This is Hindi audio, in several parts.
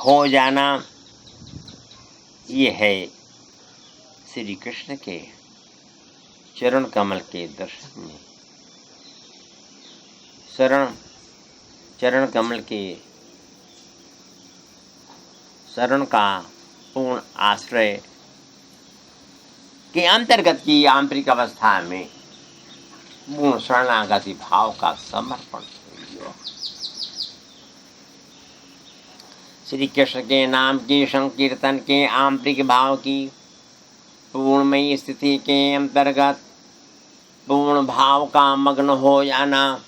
हो जाना, ये है श्री कृष्ण के चरण कमल के दर्शन में, चरण कमल के शरण का पूर्ण आश्रय के अंतर्गत की आंतरिक अवस्था में पूर्ण शरणागति भाव का समर्पण। श्री कृष्ण के नाम के संकीर्तन के आंतरिक भाव की पूर्णमयी स्थिति के अंतर्गत पूर्ण भाव का मग्न हो जाना,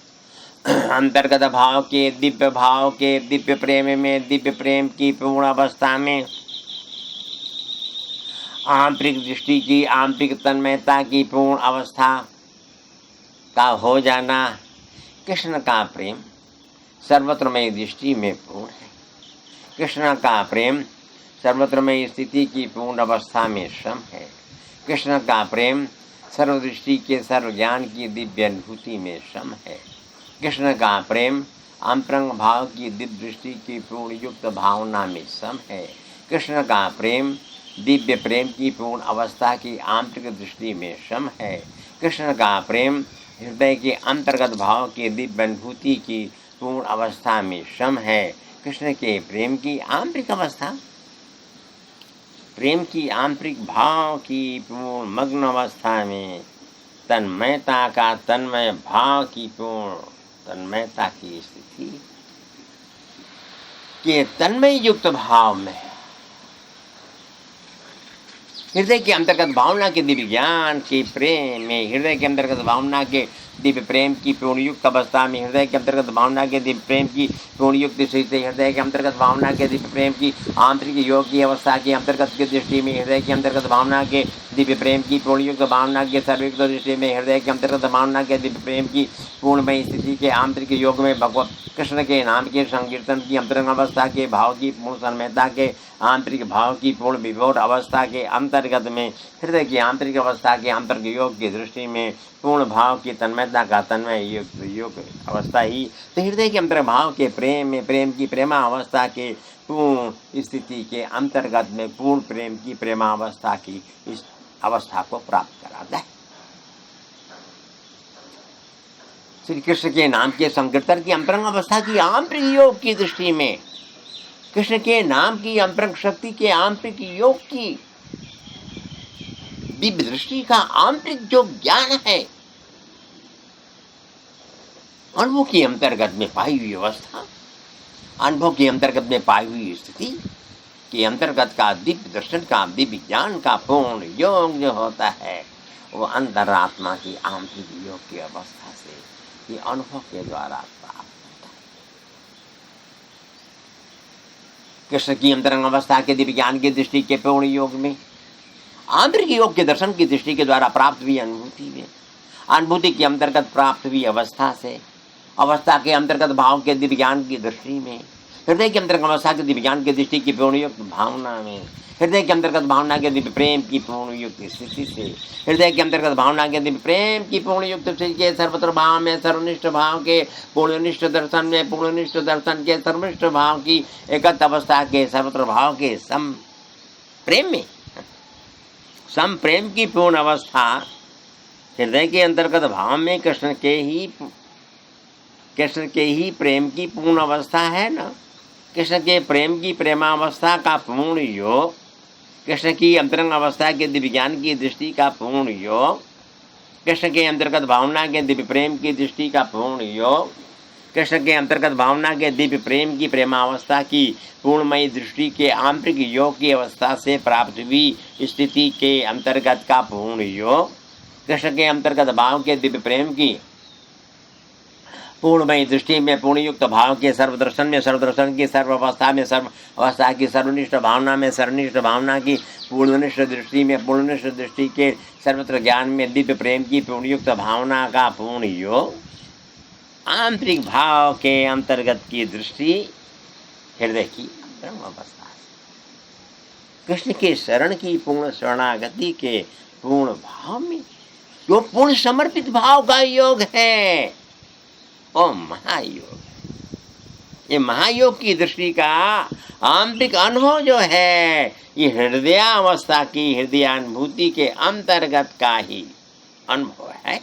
अंतर्गत भाव के दिव्य प्रेम में, दिव्य प्रेम की पूर्ण अवस्था में आंतरिक दृष्टि की, आंतरिक तन्मयता की पूर्ण अवस्था का हो जाना। कृष्ण का प्रेम सर्वत्रमय दृष्टि में पूर्ण है। कृष्ण का प्रेम सर्वत्रमय स्थिति की पूर्ण अवस्था में सम है। कृष्ण का प्रेम सर्वदृष्टि के सर्वज्ञान की दिव्य अनुभूति में सम है। कृष्ण का प्रेम अंतरंग भाव की दिव्य दृष्टि की पूर्ण युक्त भावना में सम है। कृष्ण का प्रेम दिव्य प्रेम की पूर्ण अवस्था की आंतरिक दृष्टि में सम है। कृष्ण का प्रेम हृदय के अंतर्गत भाव की दिव्य अनुभूति की पूर्ण अवस्था में सम है। कृष्ण के प्रेम की आंतरिक अवस्था, प्रेम की आंतरिक भाव की पूर्ण मग्न अवस्था में तन्मयता का, तन्मय भाव की पूर्ण तन्मयता की स्थिति के तन्मय युक्त भाव में हृदय के अंतर्गत भावना के दिव्य ज्ञान के प्रेम में, हृदय के अंतर्गत भावना के दिव्य प्रेम की पूर्ण युक्त अवस्था में, हृदय के अंतर्गत भावना के दिव्य प्रेम की पूर्ण युक्त स्थिति, हृदय के अंतर्गत भावना के दिव्य प्रेम की आंतरिक योग की अवस्था के अंतर्गत की दृष्टि में, हृदय के अंतर्गत भावना के दिव्य प्रेम की पूर्ण युक्त भावना के सर्वयुक्त दृष्टि में, हृदय के अंतर्गत भावना के दिव्य प्रेम की पूर्णमय स्थिति के आंतरिक योग में भगवत कृष्ण के नाम के संकीर्तन की अंतरंग अवस्था के भाव की पूर्ण तन्मयता के आंतरिक भाव की पूर्ण विभोर अवस्था के अंतर्गत में, हृदय की आंतरिक अवस्था के आंतरिक योग की दृष्टि में पूर्ण भाव की तन्मयता का तन्मय योग अवस्था ही तो हृदय के अंतर भाव के प्रेम में, प्रेम की प्रेमा अवस्था के पूर्ण स्थिति के अंतर्गत में पूर्ण प्रेम की प्रेमा अवस्था की इस अवस्था को प्राप्त कराता है। श्री कृष्ण के नाम के संकीर्तन की अंतरंग अवस्था की आंतरिक योग की दृष्टि में, कृष्ण के नाम की अंतरंग शक्ति के आंतरिक योग की दिव्य दृष्टि का आंतरिक जो ज्ञान है, अनुभव के अंतर्गत में पाई हुई अवस्था, अनुभव के अंतर्गत में पाई हुई स्थिति के अंतर्गत का दिव्य दर्शन का, दिव्य ज्ञान का पूर्ण योग जो होता है, वो अंतरात्मा की आंतरिक योग की अवस्था से ये अनुभव के द्वारा प्राप्त होता है। कृष्ण की अंतरंग अवस्था के दिव्य ज्ञान की दृष्टि के पूर्ण योग में, आंतरिक योग के दर्शन की दृष्टि के द्वारा प्राप्त हुई अनुभूति में, अनुभूति के अंतर्गत प्राप्त हुई अवस्था से, अवस्था के अंतर्गत भाव के दिव्य ज्ञान की दृष्टि में, हृदय के अंतर्गत अवस्था के दिव्य ज्ञान की दृष्टि की पूर्ण युक्त भावना में, हृदय के अंतर्गत भावना के दिव्य प्रेम की पूर्ण युक्त स्थिति से, हृदय के अंतर्गत भावना के दिव्य प्रेम की पूर्ण युक्त स्थिति के सर्वत्र भाव में, सर्वनिष्ठ भाव के पूर्णनिष्ठ दर्शन में, पूर्णनिष्ठ दर्शन के सर्वनिष्ठ भाव की एकत्र अवस्था के सर्वत्र भाव के सम प्रेम में, सम प्रेम की पूर्ण अवस्था हृदय के अंतर्गत भाव में कृष्ण के ही प्रेम की पूर्ण अवस्था है ना। कृष्ण के प्रेम की प्रेमावस्था का पूर्ण योग, कृष्ण की अंतरंग अवस्था के दिव्य ज्ञान की दृष्टि का पूर्ण योग, कृष्ण के अंतर्गत भावना के दिव्य प्रेम की दृष्टि का पूर्ण योग, कृष्ण के अंतर्गत भावना के दिव्य प्रेम की प्रेमावस्था की पूर्णमयी दृष्टि के आंतरिक योग की अवस्था से प्राप्त हुई स्थिति के अंतर्गत का पूर्ण योग, कृष्ण के अंतर्गत भाव के दिव्य प्रेम की पूर्णमयी दृष्टि में पूर्ण युक्त भाव के सर्वदर्शन में, सर्वदर्शन की सर्वावस्था में, सर्वावस्था की सर्वनिष्ठ भावना में, सर्वनिष्ठ भावना की पूर्णनिष्ठ दृष्टि में, पूर्णनिष्ठ दृष्टि के सर्वत्र ज्ञान में दिव्य प्रेम की पूर्ण युक्त भावना का पूर्ण योग, आंतरिक भाव के अंतर्गत की दृष्टि हृदय की अवस्था है। कृष्ण के शरण की पूर्ण शरणागति के पूर्ण भाव में जो पूर्ण समर्पित भाव का योग है, ओ महायोग, ये महायोग की दृष्टि का आंतरिक अनुभव जो है, ये हृदयावस्था की हृदयानुभूति के अंतर्गत का ही अनुभव है।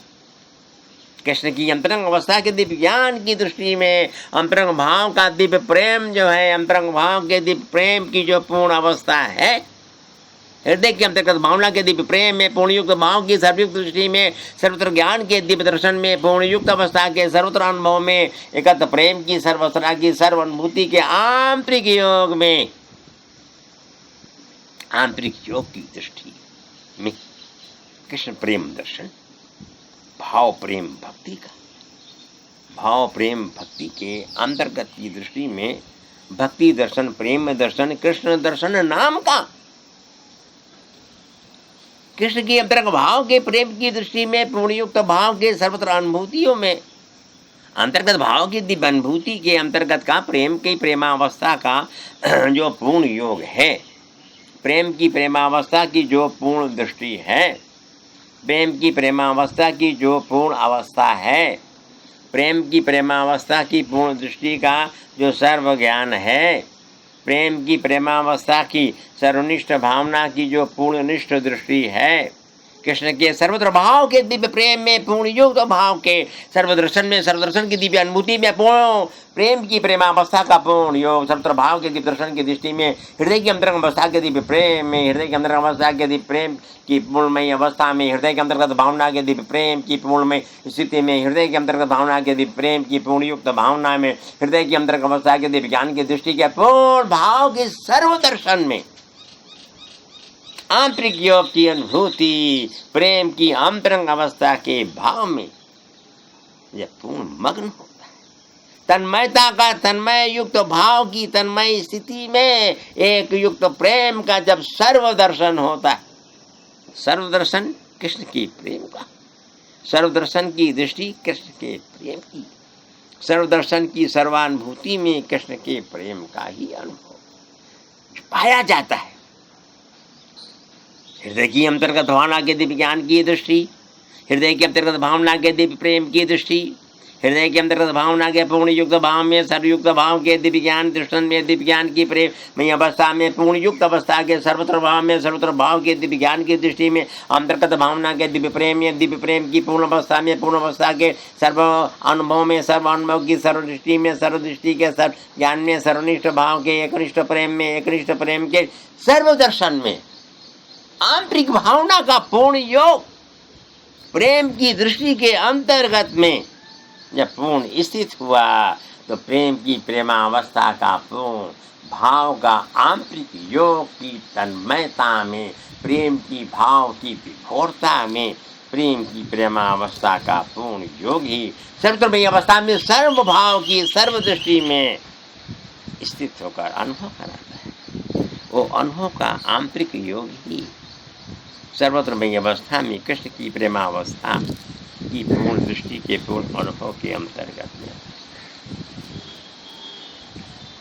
कृष्ण की अंतरंग अवस्था के दिव्य ज्ञान की दृष्टि में अंतरंग भाव का दिव्य प्रेम जो है, अंतरंग भाव के दिव्य प्रेम की जो पूर्ण अवस्था है, हृदय के अंतर्गत भावना के दिव्य प्रेम में पूर्णयुक्त भाव की सर्वयुक्त दृष्टि में, सर्वत्र ज्ञान के दिव्य दर्शन में, पूर्णयुक्त अवस्था के सर्वत्र अनुभव में, एकत्र प्रेम की सर्वसरा की सर्व अनुभूति के आंतरिक योग में, आंतरिक योग की दृष्टि में कृष्ण प्रेम दर्शन, भाव प्रेम भक्ति का, भाव प्रेम भक्ति के अंतर्गत की दृष्टि में भक्ति दर्शन, प्रेम दर्शन, कृष्ण दर्शन नाम का, कृष्ण की अंतरंग भाव के प्रेम की दृष्टि में, पूर्णयुक्त भाव के सर्वत्र अनुभूतियों में, अंतर्गत भाव की दिव्य अनुभूति के अंतर्गत का प्रेम की प्रेमावस्था का जो पूर्ण योग है, प्रेम की प्रेमावस्था की जो पूर्ण दृष्टि है, प्रेम की प्रेमावस्था की जो पूर्ण अवस्था है, प्रेम की प्रेमावस्था की पूर्ण दृष्टि का जो सर्व ज्ञान है, प्रेम की प्रेमावस्था की सर्वनिष्ठ भावना की जो पूर्णनिष्ठ दृष्टि है, कृष्ण के सर्वत्र भाव के दिव्य प्रेम में, पूर्ण युक्त भाव के सर्वदर्शन में, सर्वदर्शन की दिव्य अनुभूति में, पूर्ण प्रेम की प्रेमावस्था का पूर्ण योग, सर्वत्र भाव के दिव्य दर्शन की दृष्टि में, हृदय की अंतरंग अवस्था के दिव्य प्रेम में, हृदय के अंतरंग अवस्था के दिव्य प्रेम की पूर्णमय अवस्था में, हृदय के अंतर्गत भावना के दिव्य प्रेम की पूर्णमय स्थिति में, हृदय के अंतर्गत भावना के दिव्य प्रेम की पूर्णयुक्त भावना में, हृदय की अंतरंग अवस्था के दिव्य ज्ञान की दृष्टि के पूर्ण भाव के सर्वदर्शन में, आंतरिक योग की अनुभूति, प्रेम की अंतरंग अवस्था के भाव में यह पूर्ण मग्न होता है। तन्मयता का तन्मय युक्त भाव की तन्मय स्थिति में एक युक्त प्रेम का जब सर्वदर्शन होता है, सर्वदर्शन कृष्ण की प्रेम का, सर्वदर्शन की दृष्टि कृष्ण के प्रेम की, सर्वदर्शन की सर्वानुभूति में कृष्ण के प्रेम का ही अनुभव पाया जाता है। हृदय की अंतर्गत भावना के दिव्य ज्ञान की दृष्टि, हृदय के अंतर्गत भावना के दिव्य प्रेम की दृष्टि, हृदय के अंतर्गत भावना के पूर्ण युक्त भाव में, सर्वयुक्त भाव के दिव्य ज्ञान दृष्टन में, दिव्य ज्ञान की प्रेम में अवस्था में, पूर्ण युक्त अवस्था के सर्वत्र भाव में, सर्वत्र भाव के दिव्य ज्ञान की दृष्टि में, अंतर्गत भावना के दिव्य प्रेम में, दिव्य प्रेम की पूर्ण अवस्था में, पूर्ण अवस्था के सर्व अनुभव में, सर्व अनुभव की सर्वदृष्टि में, सर्वदृष्टि के सर्व ज्ञान में, सर्वनिष्ठ भाव के एकनिष्ठ प्रेम में, एकनिष्ठ प्रेम के सर्वदर्शन में, आंतरिक भावना का पूर्ण योग, प्रेम की दृष्टि के अंतर्गत में जब पूर्ण स्थित हुआ तो प्रेम की प्रेमावस्था का पूर्ण भाव का आंतरिक योग की तन्मयता में, प्रेम की भाव की विभोरता में, प्रेम की प्रेमावस्था का पूर्ण योग ही सर्वत्रमयी अवस्था में सर्व भाव की सर्वदृष्टि में स्थित होकर अनुभव कराता है। वो अनुभव का आंतरिक योग ही सर्वत्रमयी अवस्था में कृष्ण की प्रेमावस्था की पूर्ण दृष्टि के पूर्ण अनुभव के अंतर्गत में,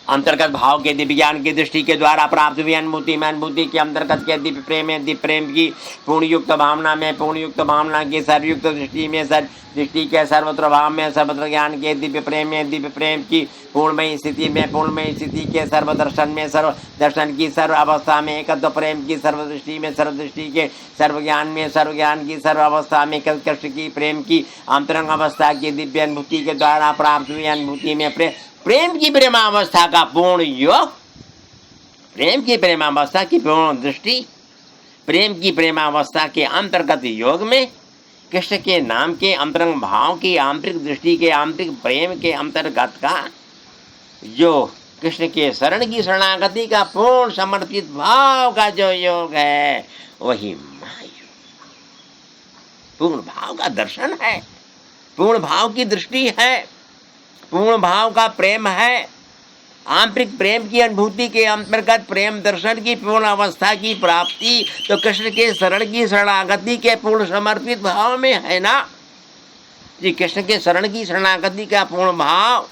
अंतर्गत भाव के दिव्य ज्ञान की दृष्टि के द्वारा प्राप्त हुई अनुभूति में, अनुभूति के अंतर्गत के दिव्य प्रेम में, दिव्य प्रेम की पूर्णयुक्त भावना में, पूर्णयुक्त भावना की सर्वयुक्त दृष्टि में, दृष्टि के सर्वत्र भाव में, सर्वत्र ज्ञान के दिव्य प्रेम में, दिव्य प्रेम की पूर्णमय स्थिति में, पूर्णमय स्थिति के सर्वदर्शन में, सर्व दर्शन की सर्व अवस्था में, एकत्व प्रेम की सर्वदृष्टि में, सर्वदृष्टि के सर्व ज्ञान में, सर्व ज्ञान की सर्व अवस्था में, कृष्ण की प्रेम की अंतरंग अवस्था की दिव्य अनुभूति के द्वारा प्राप्त हुई अनुभूति में, प्रेम की प्रेमावस्था का पूर्ण योग, प्रेम की प्रेमावस्था की पूर्ण दृष्टि, प्रेम की प्रेमावस्था के अंतर्गत योग में कृष्ण के नाम के अंतरंग भाव की आंतरिक दृष्टि के आंतरिक प्रेम के अंतर्गत का जो कृष्ण के शरण की शरणागति का पूर्ण समर्पित भाव का जो योग है वही महायोग, पूर्ण भाव का दर्शन है, पूर्ण भाव की दृष्टि है, पूर्ण भाव का प्रेम है, आंतरिक प्रेम की अनुभूति के अंतर्गत प्रेम दर्शन की पूर्ण अवस्था की प्राप्ति तो कृष्ण के शरण की शरणागति के पूर्ण समर्पित भाव में है ना जी। कृष्ण के शरण की शरणागति का पूर्ण भाव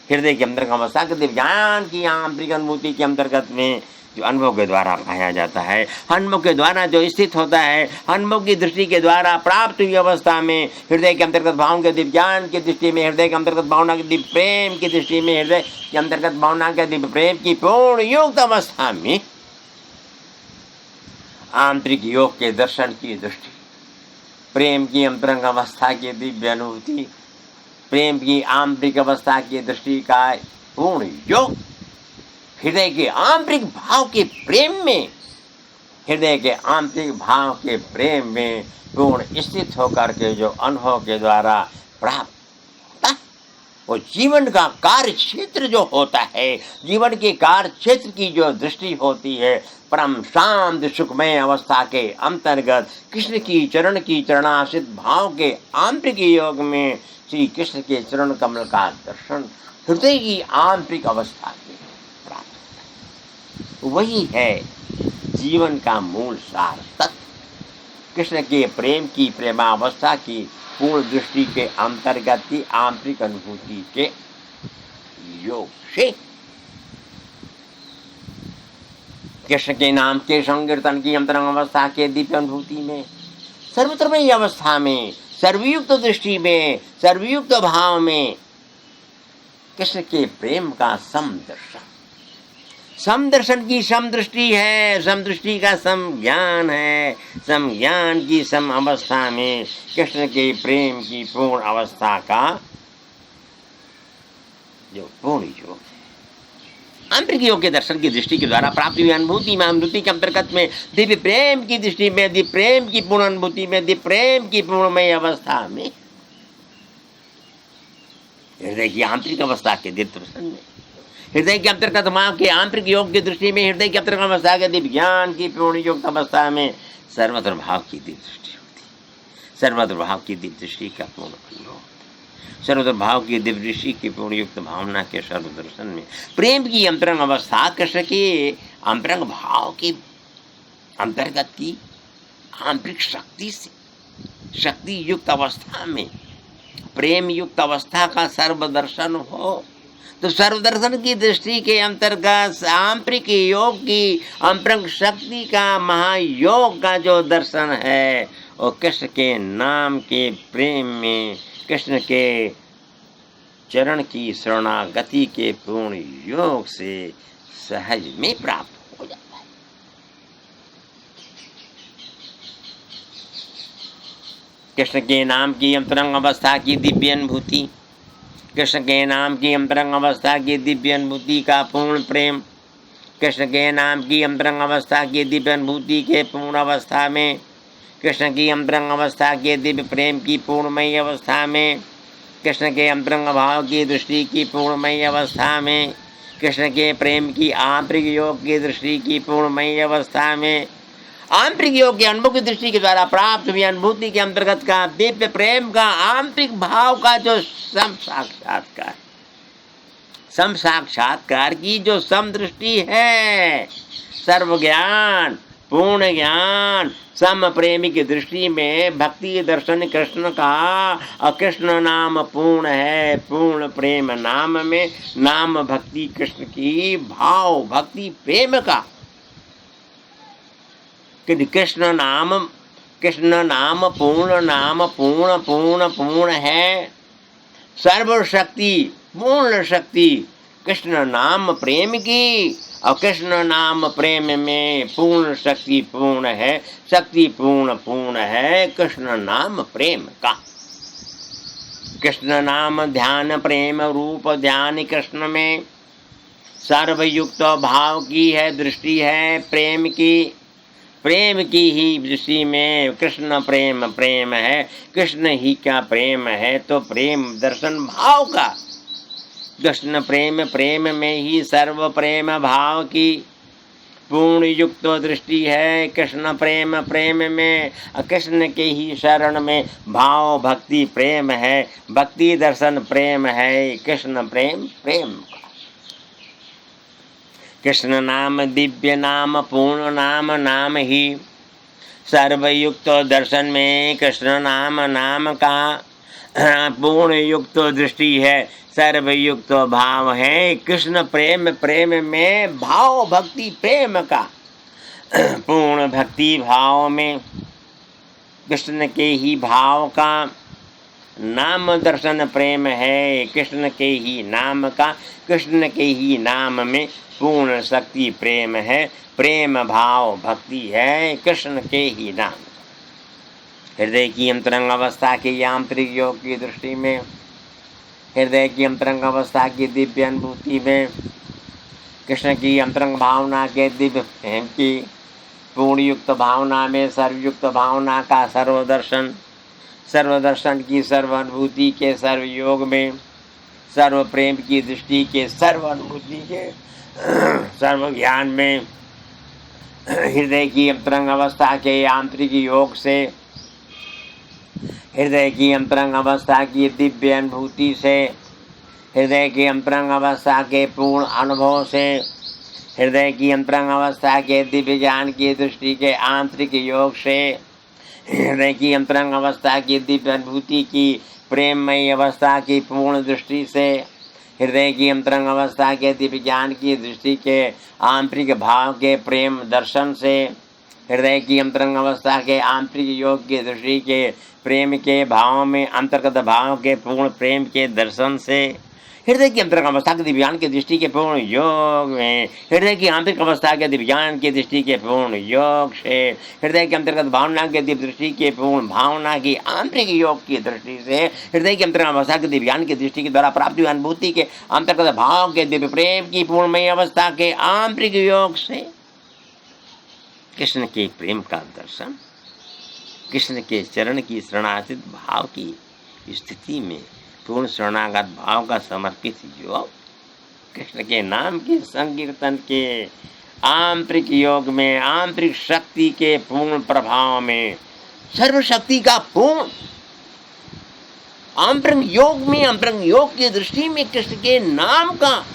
हृदय के अंतर्गत अवस्था के दिव्य ज्ञान की आंतरिक अनुभूति के अंतर्गत में जो अनुभव के द्वारा पाया जाता है, अनुभव के द्वारा जो स्थित होता है, अनुभव की दृष्टि के द्वारा प्राप्त हुई अवस्था में हृदय के अंतर्गत भावों के दिव्य ज्ञान की दृष्टि में, हृदय के अंतर्गत भावना के दिव्य प्रेम की दृष्टि में, हृदय के अंतर्गत भावना के दिव्य प्रेम की पूर्ण युक्त अवस्था में आंतरिक योग के दर्शन की दृष्टि, प्रेम की अंतरंग अवस्था की दिव्य अनुभूति, प्रेम की आंतरिक अवस्था की दृष्टि का पूर्ण योग, हृदय के आंतरिक भाव के प्रेम में, हृदय के आंतरिक भाव के प्रेम में पूर्ण स्थित होकर के जो अनुभव के द्वारा प्राप्त होता है, वो जीवन का कार्य क्षेत्र जो होता है, जीवन के कार्य क्षेत्र की जो दृष्टि होती है, परम शांत सुखमय अवस्था के अंतर्गत कृष्ण की चरण की चरणाश्रित भाव के आंतरिक योग में श्री कृष्ण के चरण कमल का दर्शन हृदय की आंतरिक अवस्था के प्राप्त, वही है जीवन का मूल सार तत्व। कृष्ण के प्रेम की प्रेमावस्था की पूर्ण दृष्टि के अंतर्गत की आंतरिक अनुभूति के योग से कृष्ण के नाम के संकीर्तन की अंतरंग अवस्था के दिव्य अनुभूति में, सर्वत्रमयी अवस्था में, सर्वयुक्त दृष्टि में, सर्वयुक्त भाव में कृष्ण के प्रेम का समदर्शन, समदर्शन की समदृष्टि है, समदृष्टि का समज्ञान है, समज्ञान की सम अवस्था में कृष्ण के प्रेम की पूर्ण अवस्था का जो पूर्ण योग आंतरिक योग के दर्शन की दृष्टि के द्वारा प्राप्त हुई अनुभूति में, अनुभूति के अंतर्गत में दिव्य प्रेम की दृष्टि में, दिव्य प्रेम की पूर्ण अनुभूति में, दिव्य प्रेम की पूर्णमय अवस्था में, हृदय की आंतरिक अवस्था के दिव्य दर्शन में, हृदय के अंतर्गत मां के आंतरिक योग की दृष्टि में, हृदय के अंतर्गत अवस्था के दिव्य ज्ञान की पूर्ण युक्त अवस्था में सर्वत्र भाव की दिव्य दृष्टि होती है, सर्वत्र भाव की दिव्य दृष्टि का पूर्ण अनुभव, सर्वत्र भाव की दिव्य दृष्टि की पूर्ण युक्त भावना के सर्वदर्शन में प्रेम की अंतरंग अवस्था कृष्ण के अंतरंग भाव के अंतर्गत की आंतरिक शक्ति से, शक्ति युक्त अवस्था में प्रेम युक्त अवस्था का सर्वदर्शन हो, तो सर्वदर्शन की दृष्टि के अंतर्गत आंतरिक योग की अंतरंग शक्ति का महायोग का जो दर्शन है, वो कृष्ण के नाम के प्रेम में, कृष्ण के चरण की शरणागति के पूर्ण योग से सहज में प्राप्त हो जाता है। कृष्ण के नाम की अंतरंग अवस्था की दिव्य अनुभूति, कृष्ण के नाम की अंतरंग अवस्था की दिव्य अनुभूति का पूर्ण प्रेम, कृष्ण के नाम की अंतरंग अवस्था की दिव्य अनुभूति के पूर्ण अवस्था में, कृष्ण की अंतरंग अवस्था के दिव्य प्रेम की पूर्णमयी अवस्था में, कृष्ण के अंतरंग भाव की दृष्टि की पूर्णमयी अवस्था में, कृष्ण के प्रेम की आंतरिक योग की दृष्टि की पूर्णमयी अवस्था में, आंतरिक योग के अनुभव की दृष्टि के द्वारा प्राप्त हुई अनुभूति के अंतर्गत का दिव्य प्रेम का आंतरिक भाव का जो सम साक्षात्कार, सम साक्षात्कार की जो समदृष्टि है, सर्व ज्ञान पूर्ण ज्ञान सम प्रेमी की दृष्टि में भक्ति दर्शन कृष्ण का, कृष्ण नाम पूर्ण है, पूर्ण प्रेम नाम में, नाम भक्ति कृष्ण की भाव भक्ति प्रेम का, कृष्ण नाम पूर्ण नाम पूर्ण पूर्ण पूर्ण है, सर्वशक्ति पूर्ण शक्ति कृष्ण नाम प्रेम की, और कृष्ण नाम प्रेम में पूर्ण शक्ति पूर्ण है, शक्ति पूर्ण पूर्ण है कृष्ण नाम प्रेम का। कृष्ण नाम ध्यान प्रेम रूप ध्यान कृष्ण में सर्वयुक्त भाव की है दृष्टि है, प्रेम की ही दृष्टि में कृष्ण प्रेम प्रेम है, कृष्ण ही का प्रेम है, तो प्रेम दर्शन भाव का, कृष्ण प्रेम प्रेम में ही सर्व प्रेम भाव की पूर्ण युक्त दृष्टि है, कृष्ण प्रेम प्रेम में कृष्ण के ही शरण में भाव भक्ति प्रेम है, भक्ति दर्शन प्रेम है, कृष्ण प्रेम प्रेम का। कृष्ण नाम दिव्य नाम पूर्ण नाम नाम ही सर्वयुक्त दर्शन में कृष्ण नाम नाम का पूर्ण युक्त दृष्टि है, सर्वयुक्त भाव है। कृष्ण प्रेम, प्रेम में भाव भक्ति प्रेम का पूर्ण भक्ति भाव में कृष्ण के ही भाव का नाम दर्शन प्रेम है। कृष्ण के ही नाम का, कृष्ण के ही नाम में पूर्ण शक्ति प्रेम है। प्रेम भाव भक्ति है कृष्ण के ही नाम। हृदय की अंतरंग अवस्था के आंतरिक योग की दृष्टि में, हृदय की अंतरंग अवस्था की दिव्य अनुभूति में, कृष्ण की अंतरंग भावना के दिव्य प्रेम की पूर्ण युक्त भावना में, सर्वयुक्त भावना का सर्वदर्शन, सर्वदर्शन की सर्व अनुभूति के सर्वयोग में, सर्व प्रेम की दृष्टि के सर्व अनुभूति के सर्व ज्ञान में, हृदय की अंतरंग अवस्था के आंतरिक योग से, हृदय की अंतरंग अवस्था की दिव्य अनुभूति से, हृदय की अंतरंग अवस्था के पूर्ण अनुभव से, हृदय की अंतरंग अवस्था के दिव्य ज्ञान की दृष्टि के आंतरिक योग से, हृदय की अंतरंग अवस्था की दिव्य अनुभूति की प्रेममयी अवस्था की पूर्ण दृष्टि से, हृदय की अंतरंग अवस्था के दिव्य ज्ञान की दृष्टि के आंतरिक भाव के प्रेम दर्शन से, हृदय की अंतरंग अवस्था के आंतरिक योग की दृष्टि के प्रेम के भाव में अंतर्गत भाव के पूर्ण प्रेम के दर्शन से, हृदय की अंतरंग अवस्था के दिव्यान की दृष्टि के पूर्ण योग में, हृदय की आंतरिक अवस्था के दिव्यान की दृष्टि के पूर्ण योग से, हृदय के अंतर्गत भावना के दिव्य दृष्टि के पूर्ण भावना की आंतरिक योग की दृष्टि से, हृदय की अंतरंग अवस्था के दिव्यान की दृष्टि के द्वारा प्राप्त हुई अनुभूति के अंतर्गत भाव के दिव्य प्रेम की पूर्णमय अवस्था के आंतरिक योग से, कृष्ण के प्रेम का दर्शन, कृष्ण के चरण की शरणागत भाव की स्थिति में पूर्ण शरणागत भाव का समर्पित योग, कृष्ण के नाम के संकीर्तन के आंतरिक योग में, आंतरिक शक्ति के पूर्ण प्रभाव में, सर्वशक्ति का पूर्ण अंतरंग योग में, अंतरंग योग की दृष्टि में कृष्ण के नाम का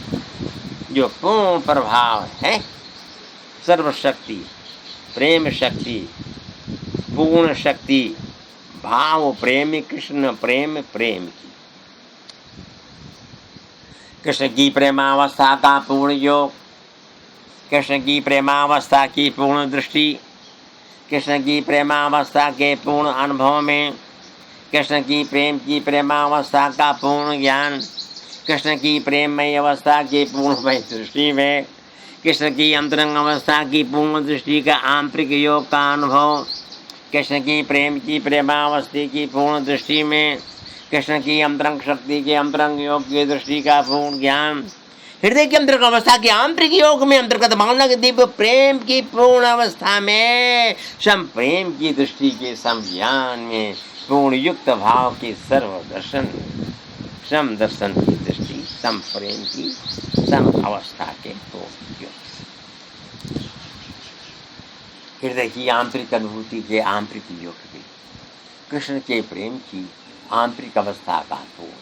जो पूर्ण प्रभाव है, सर्वशक्ति, प्रेम शक्ति, पूर्ण शक्ति, भाव प्रेम, कृष्ण प्रेम, प्रेम की, कृष्ण की प्रेमावस्था का पूर्ण योग, कृष्ण की प्रेमावस्था की पूर्ण दृष्टि, कृष्ण की प्रेमावस्था के पूर्ण अनुभव में, कृष्ण की प्रेम की प्रेमावस्था का पूर्ण ज्ञान, कृष्ण की प्रेममय अवस्था की पूर्णमय दृष्टि में, कृष्ण की अंतरंग अवस्था की पूर्ण दृष्टि का आंतरिक योग का अनुभव, कृष्ण की प्रेम की प्रेमावस्था की पूर्ण दृष्टि में, कृष्ण की अंतरंग शक्ति के अंतरंग योग की दृष्टि का पूर्ण ज्ञान, हृदय की अंतरंग अवस्था के आंतरिक योग में, अंतर्गत भावना के दिव्य प्रेम की पूर्ण अवस्था में, सम प्रेम की दृष्टि के समज्ञान में, पूर्ण युक्त भाव के सर्व दर्शन, सम दर्शन की दृष्टि, सम प्रेम की सम अवस्था के पूर्ण योग, हृदय की आंतरिक अनुभूति के आंतरिक योग में, कृष्ण के प्रेम की आंतरिक अवस्था का पूर्ण,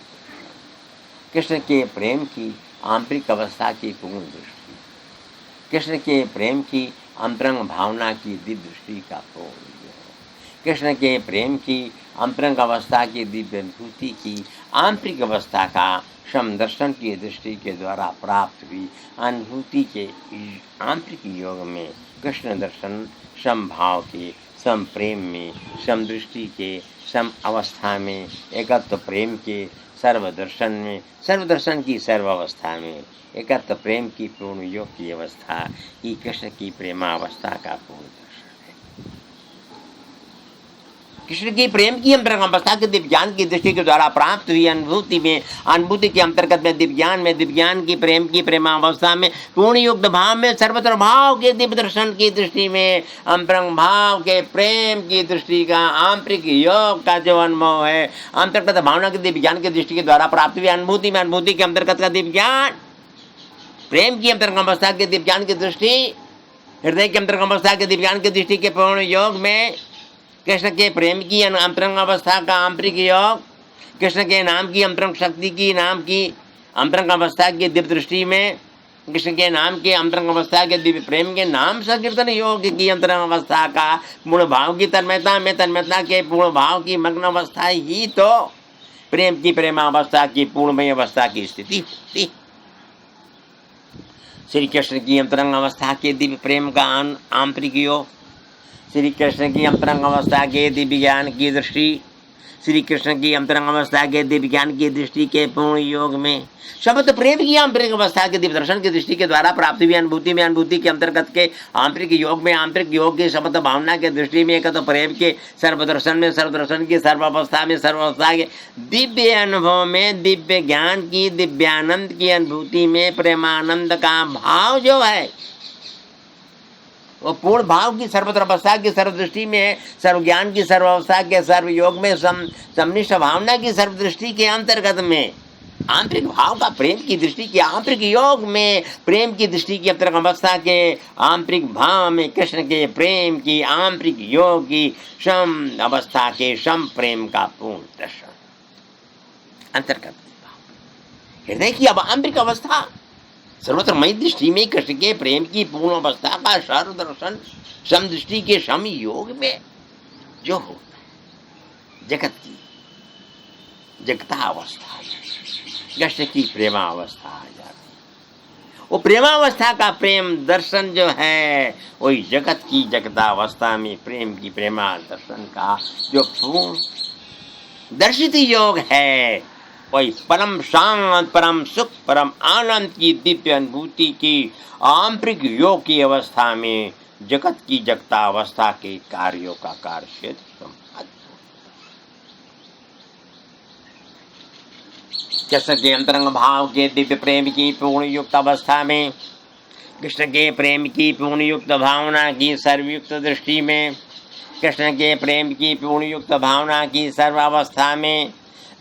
कृष्ण के प्रेम की आंतरिक अवस्था की पूर्ण दृष्टि, कृष्ण के प्रेम की अंतरंग भावना की दिव्य दृष्टि का पूर्ण योग, कृष्ण के प्रेम की अंतरंग अवस्था की दिव्य अनुभूति की आंतरिक अवस्था का समदर्शन की दृष्टि के द्वारा प्राप्त हुई अनुभूति के आंतरिक योग में, कृष्ण दर्शन समभाव के, सम प्रेम में, समदृष्टि के, सम अवस्था में, एकत्व प्रेम के सर्वदर्शन में, सर्वदर्शन की सर्व अवस्था में, एकत्व प्रेम की पूर्ण योग की अवस्था ही कृष्ण की प्रेमावस्था का पूर्ण दर्शन है। कृष्ण की प्रेम की अंतरंग अवस्था के दिव्यान की दृष्टि के द्वारा प्राप्त हुई अनुभूति में, अनुभूति के अंतर्गत में दिव्यान में, दिव्यान की प्रेम की प्रेमावस्था में, पूर्ण युक्त भाव में, सर्वत्र भाव के दिव्य दर्शन की दृष्टि में, अंतरंग भाव के प्रेम की दृष्टि का आंतरिक योग का जो अनुभव है, अंतर्गत भावना के दिव्यान की दृष्टि के द्वारा प्राप्त हुई अनुभूति में, अनुभूति के अंतर्गत का दिव्यान, प्रेम की अंतरंग अवस्था के दिव्यान की दृष्टि, हृदय के अंतरंग अवस्था के दिव्यान की दृष्टि के पूर्ण योग में, कृष्ण के प्रेम की अंतरंग अवस्था का आंतरिक योग, कृष्ण के नाम की अंतरंग शक्ति की नाम की अंतरंग अवस्था की दिव्य दृष्टि में, कृष्ण के नाम के अंतरंग अवस्था के दिव्य प्रेम के नाम संकीर्तन योग की अंतरंग अवस्था का पूर्ण भाव की तन्मयता में, तन्मयता के पूर्ण भाव की मग्न अवस्था ही तो प्रेम की प्रेमावस्था की पूर्णमय अवस्था की स्थिति होती। श्री कृष्ण की अंतरंग अवस्था के दिव्य प्रेम का आंतरिक योग, श्री कृष्ण की अंतरंग अवस्था के दिव्य ज्ञान की दृष्टि, श्री कृष्ण की अंतरंग अवस्था के दिव्य ज्ञान की दृष्टि के पूर्ण योग में शब्द प्रेम की आंतरिक अवस्था के दिव्य दर्शन की दृष्टि के द्वारा प्राप्ति भी अनुभूति में, अनुभूति के अंतर्गत के आंतरिक योग में, आंतरिक योग की शब्द भावना के दृष्टि में, एक तो प्रेम के सर्वदर्शन में, सर्वदर्शन की सर्वावस्था में, सर्वावस्था के दिव्य अनुभव में, दिव्य ज्ञान की दिव्यानंद की अनुभूति में प्रेमानंद का भाव जो है वो पूर्ण भाव की सर्वत्र अवस्था की सर्वदृष्टि में, सर्व ज्ञान की सर्वावस्था के सर्व योग में, समनिष्ठ भावना की सर्वदृष्टि के अंतर्गत में, आंतरिक भाव का प्रेम की दृष्टि के आंतरिक योग में, प्रेम की दृष्टि की अंतरिक अवस्था के आंतरिक भाव में, कृष्ण के प्रेम की आंतरिक योग की सम अवस्था के सम प्रेम का पूर्ण दर्शन अंतर्गत भाव, हृदय की अब आंतरिक अवस्था सर्वत्र मई दृष्टि में कृष्ण के प्रेम की पूर्ण अवस्था का सर्वदर्शन सम दृष्टि के सम योग में जो होता है, जगत की जगता अवस्था, कृष्ण की प्रेमावस्था आ जाती। वो प्रेमावस्था का प्रेम दर्शन जो है वही जगत की जगता अवस्था में प्रेम की प्रेमा दर्शन का जो पूर्ण दर्शित योग है, वही परम शांत, परम सुख, परम आनंद की दिव्य अनुभूति की आंतरिक योग की अवस्था में जगत की जगता अवस्था के कार्यों का कार्य क्षेत्र कृष्ण के अंतरंग भाव के दिव्य प्रेम की पूर्ण युक्त अवस्था में, कृष्ण के प्रेम की पूर्ण युक्त भावना की सर्वयुक्त दृष्टि में, कृष्ण के प्रेम की पूर्ण युक्त भावना की सर्वावस्था में,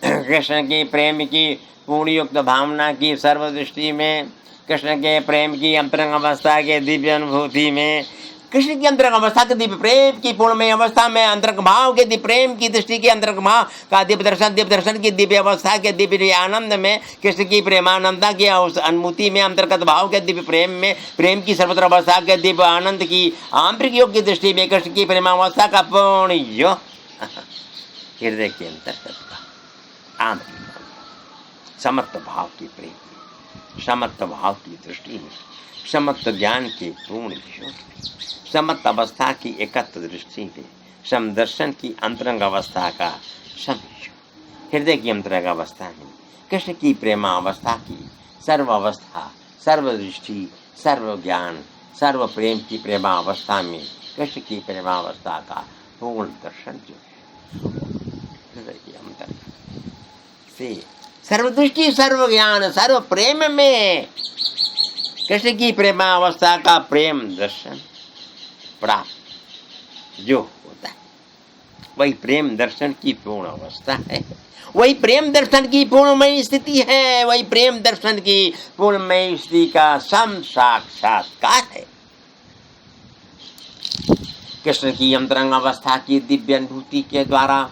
कृष्ण के प्रेम की पूर्ण युक्त भावना की सर्वदृष्टि में, कृष्ण के प्रेम की अंतरंग अवस्था के दिव्य अनुभूति में, कृष्ण की अंतरंग अवस्था के दिव्य प्रेम की पूर्णमय अवस्था में, अंतरंग भाव के दिव्य प्रेम की दृष्टि के अंतरंग भाव का दिव्य दर्शन की दिव्य अवस्था के दिव्य आनंद में, कृष्ण की प्रेमानंदता की अनुभूति में, अंतर्गत भाव के दिव्य प्रेम में, प्रेम की सर्वत्र अवस्था के दिव्य आनंद की आंतरिक योग की दृष्टि में, कृष्ण की प्रेमावस्था का पूर्ण योग हृदय के अंतर्गत समर्थ भाव की प्रेम, समर्थ भाव की दृष्टि में, समर्थ ज्ञान के पूर्ण योग, समर्थ अवस्था की एकत्र दृष्टि में, समदर्शन की अंतरंग अवस्था का समयोग, हृदय की अंतरंग अवस्था में कृष्ण की प्रेमा अवस्था की सर्व अवस्था, सर्व दृष्टि, सर्व ज्ञान, सर्व प्रेम की प्रेमा अवस्था में कृष्ण की प्रेमा अवस्था का पूर्ण दर्शन जो है हृदय के अंतर्गत से सर्वदृष्टि, सर्व ज्ञान, सर्व प्रेम में कृष्ण की प्रेमावस्था का प्रेम दर्शन प्राप्त जो होता है, वही प्रेम दर्शन की पूर्ण अवस्था है, वही प्रेम दर्शन की पूर्णमय स्थिति है, वही प्रेम दर्शन की पूर्णमय स्थिति का सम साक्षात्कार है। कृष्ण की अंतरंग अवस्था की दिव्य अनुभूति के द्वारा,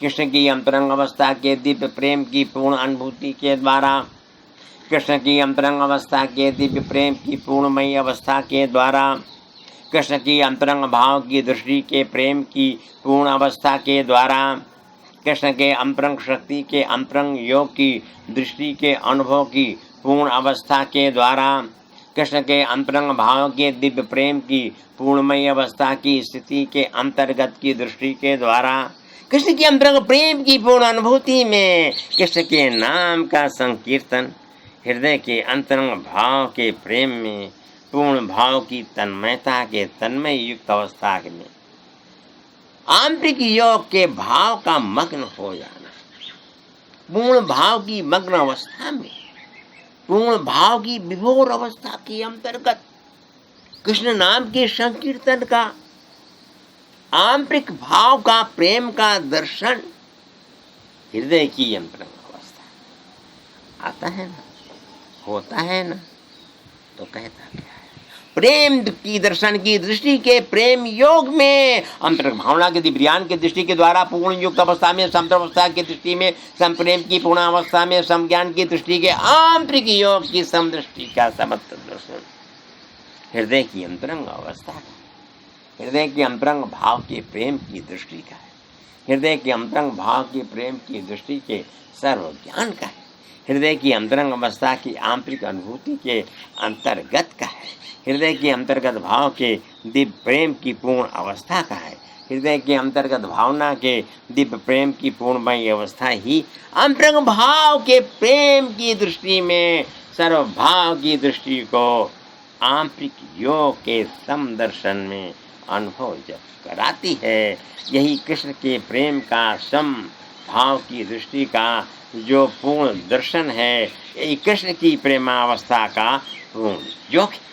कृष्ण की अंतरंग अवस्था के दिव्य प्रेम की पूर्ण अनुभूति के द्वारा, कृष्ण की अंतरंग अवस्था के दिव्य प्रेम की पूर्णमयी अवस्था के द्वारा, कृष्ण की अंतरंग भाव की दृष्टि के प्रेम की पूर्ण अवस्था के द्वारा, कृष्ण के अंतरंग शक्ति के अंतरंग योग की दृष्टि के अनुभव की पूर्ण अवस्था के द्वारा, कृष्ण के अंतरंग भाव के दिव्य प्रेम की पूर्णमयी अवस्था की स्थिति के अंतर्गत की दृष्टि के द्वारा, कृष्ण के अंतरंग प्रेम की पूर्ण अनुभूति में कृष्ण के नाम का संकीर्तन, हृदय के अंतरंग भाव के प्रेम में पूर्ण भाव की तन्मयता के तन्मय युक्त अवस्था में आंतरिक योग के भाव का मग्न हो जाना, पूर्ण भाव की मग्न अवस्था में, पूर्ण भाव की विभोर अवस्था के अंतर्गत कृष्ण नाम के संकीर्तन का आंतरिक भाव का प्रेम का दर्शन, हृदय की अंतरंग अवस्था आता है ना, होता है ना, तो कहता क्या है, प्रेम की दर्शन की दृष्टि के प्रेम योग में, अंतरंग भावना के दिव्य ज्ञान के दृष्टि के द्वारा पूर्ण युक्त अवस्था में, समत्र अवस्था की दृष्टि में, संप्रेम की पूर्ण अवस्था में, समज्ञान की दृष्टि के आंतरिक योग की समदृष्टि का समत्व दर्शन, हृदय की अंतरंग अवस्था का, हृदय के अंतरंग भाव के प्रेम की दृष्टि का है, हृदय के अंतरंग भाव के प्रेम की दृष्टि के सर्व ज्ञान का है। हृदय की अंतरंग अवस्था की आंतरिक अनुभूति के अंतर्गत का है। हृदय के अंतर्गत भाव के दिव्य प्रेम की पूर्ण अवस्था का है। हृदय के अंतर्गत भावना के दिव्य प्रेम की पूर्णमय अवस्था ही अंतरंग भाव के प्रेम की दृष्टि में सर्वभाव की दृष्टि को आंतरिक योग के समदर्शन में अनुभव जब कराती है। यही कृष्ण के प्रेम का सम भाव की दृष्टि का जो पूर्ण दर्शन है, यही कृष्ण की प्रेमावस्था का पूर्ण योग है।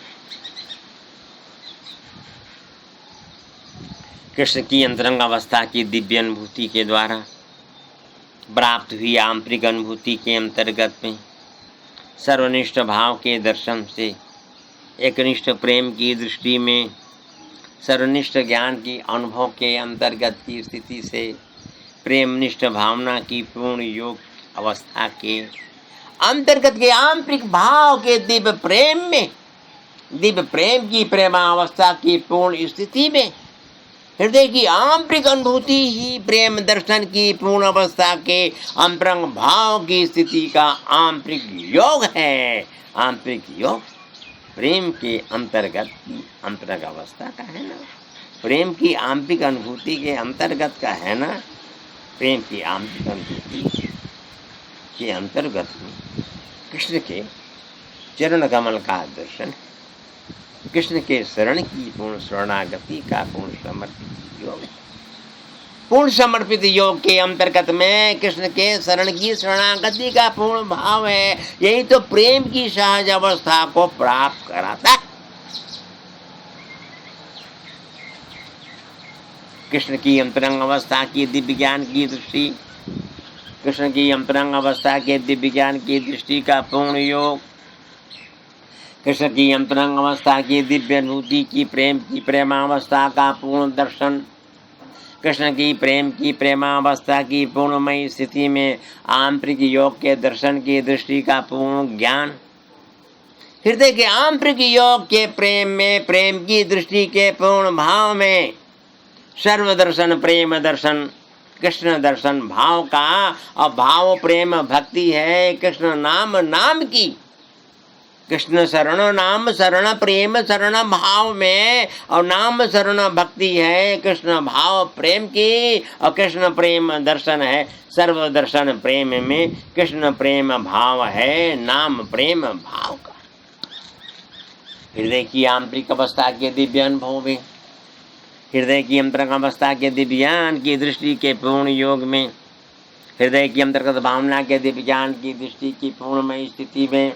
कृष्ण की अंतरंग अवस्था की दिव्य अनुभूति के द्वारा प्राप्त हुई आंतरिक अनुभूति के अंतर्गत में सर्वनिष्ठ भाव के दर्शन से एकनिष्ठ प्रेम की दृष्टि में सर्वनिष्ठ ज्ञान की अनुभव के अंतर्गत की स्थिति से प्रेमनिष्ठ भावना की पूर्ण योग अवस्था के अंतर्गत के आंतरिक भाव के दिव्य प्रेम में, दिव्य प्रेम की प्रेमावस्था की पूर्ण स्थिति में हृदय की आंतरिक अनुभूति ही प्रेम दर्शन की पूर्ण अवस्था के अंतरंग भाव की स्थिति का आंतरिक योग है। आंतरिक योग प्रेम के अंतर्गत की अंतरंग अवस्था का है ना, प्रेम की आंतरिक अनुभूति के अंतर्गत का है ना। प्रेम की आंतरिक अनुभूति के अंतर्गत में कृष्ण के चरण कमल का दर्शन, कृष्ण के शरण की पूर्ण शरणागति का पूर्ण समर्पित योग है। पूर्ण समर्पित योग के अंतर्गत में कृष्ण के शरण की शरणागति का पूर्ण भाव है। यही तो प्रेम की सहज अवस्था को प्राप्त कराता है। कृष्ण की अंतरंग अवस्था की दिव्य ज्ञान की दृष्टि, कृष्ण की अंतरंग अवस्था के दिव्य ज्ञान की दृष्टि का पूर्ण योग, कृष्ण की अंतरंग अवस्था की दिव्य अनुभूति की प्रेमावस्था का पूर्ण दर्शन, कृष्ण की प्रेमावस्था की पूर्णमय स्थिति में आंतरिक योग के दर्शन की दृष्टि का पूर्ण ज्ञान, हृदय के आंतरिक योग के प्रेम में प्रेम की दृष्टि के पूर्ण भाव में सर्वदर्शन प्रेम दर्शन, कृष्ण दर्शन भाव का अभाव प्रेम भक्ति है। कृष्ण नाम की, कृष्ण शरण नाम शरण प्रेम शरण भाव में और नाम शरण भक्ति है। कृष्ण भाव प्रेम की और कृष्ण प्रेम दर्शन है। सर्व दर्शन प्रेम में कृष्ण प्रेम भाव है, नाम प्रेम भाव का। हृदय की आंतरिक अवस्था के दिव्य अनुभव में, हृदय की अंतरंग अवस्था के दिव्य ज्ञान की दृष्टि के पूर्ण योग में, हृदय की अंतर्गत भावना के दिव्य ज्ञान की दृष्टि की पूर्णमय स्थिति में,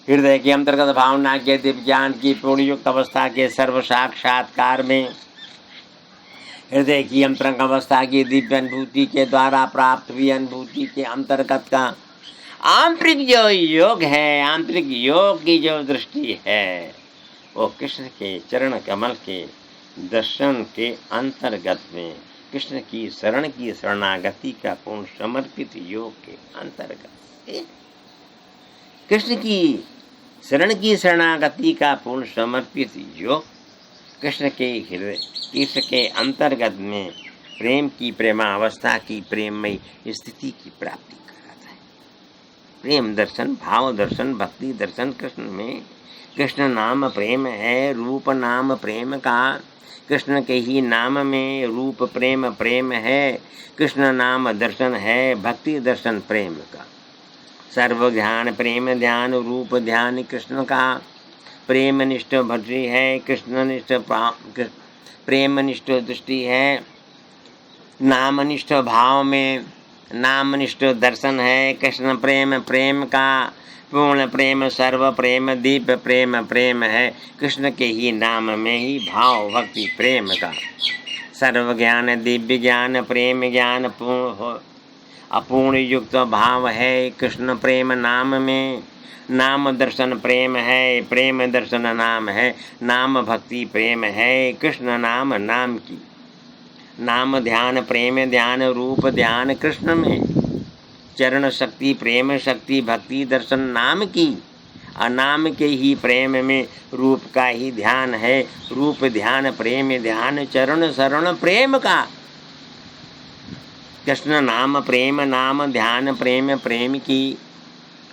हृदय के अंतर्गत भावना के दिव्य ज्ञान की पूर्ण युक्त अवस्था के सर्व साक्षात्कार में, हृदय की अंतरंग अवस्था की दिव्य अनुभूति के द्वारा प्राप्त हुई अनुभूति के अंतर्गत का आंतरिक जो योग है, आंतरिक योग की जो दृष्टि है, वो कृष्ण के चरण कमल के दर्शन के अंतर्गत में कृष्ण की शरण की शरणागति का पूर्ण समर्पित योग के अंतर्गत, कृष्ण की शरण की शरणागति का पूर्ण समर्पित योग कृष्ण के अंतर्गत में प्रेम की प्रेमावस्था की प्रेममय स्थिति की प्राप्ति कराता है। प्रेम दर्शन, भाव दर्शन, भक्ति दर्शन कृष्ण में, कृष्ण नाम प्रेम है, रूप नाम प्रेम का, कृष्ण के ही नाम में रूप प्रेम है, कृष्ण नाम दर्शन है, भक्ति दर्शन प्रेम का, सर्व ध्यान प्रेम ध्यान रूप ध्यान कृष्ण का, प्रेम निष्ठ भक्ति है, कृष्ण निष्ठ प्रेम निष्ठ दृष्टि है, नाम निष्ठ भाव में नाम निष्ठ दर्शन है, कृष्ण प्रेम का पूर्ण प्रेम सर्व प्रेम दीप प्रेम है, कृष्ण के ही नाम में ही भाव भक्ति प्रेम का, सर्व ज्ञान दिव्य ज्ञान प्रेम ज्ञान पूर्ण हो अपूर्ण युक्त भाव है, कृष्ण प्रेम नाम में, नाम दर्शन प्रेम है, प्रेम दर्शन नाम है, नाम भक्ति प्रेम है, कृष्ण नाम की, नाम ध्यान प्रेम ध्यान रूप ध्यान कृष्ण में, चरण शक्ति प्रेम शक्ति भक्ति दर्शन नाम की, नाम के ही प्रेम में रूप का ही ध्यान है, रूप ध्यान प्रेम ध्यान चरण शरण प्रेम का, कृष्ण नाम प्रेम नाम ध्यान प्रेम प्रेम की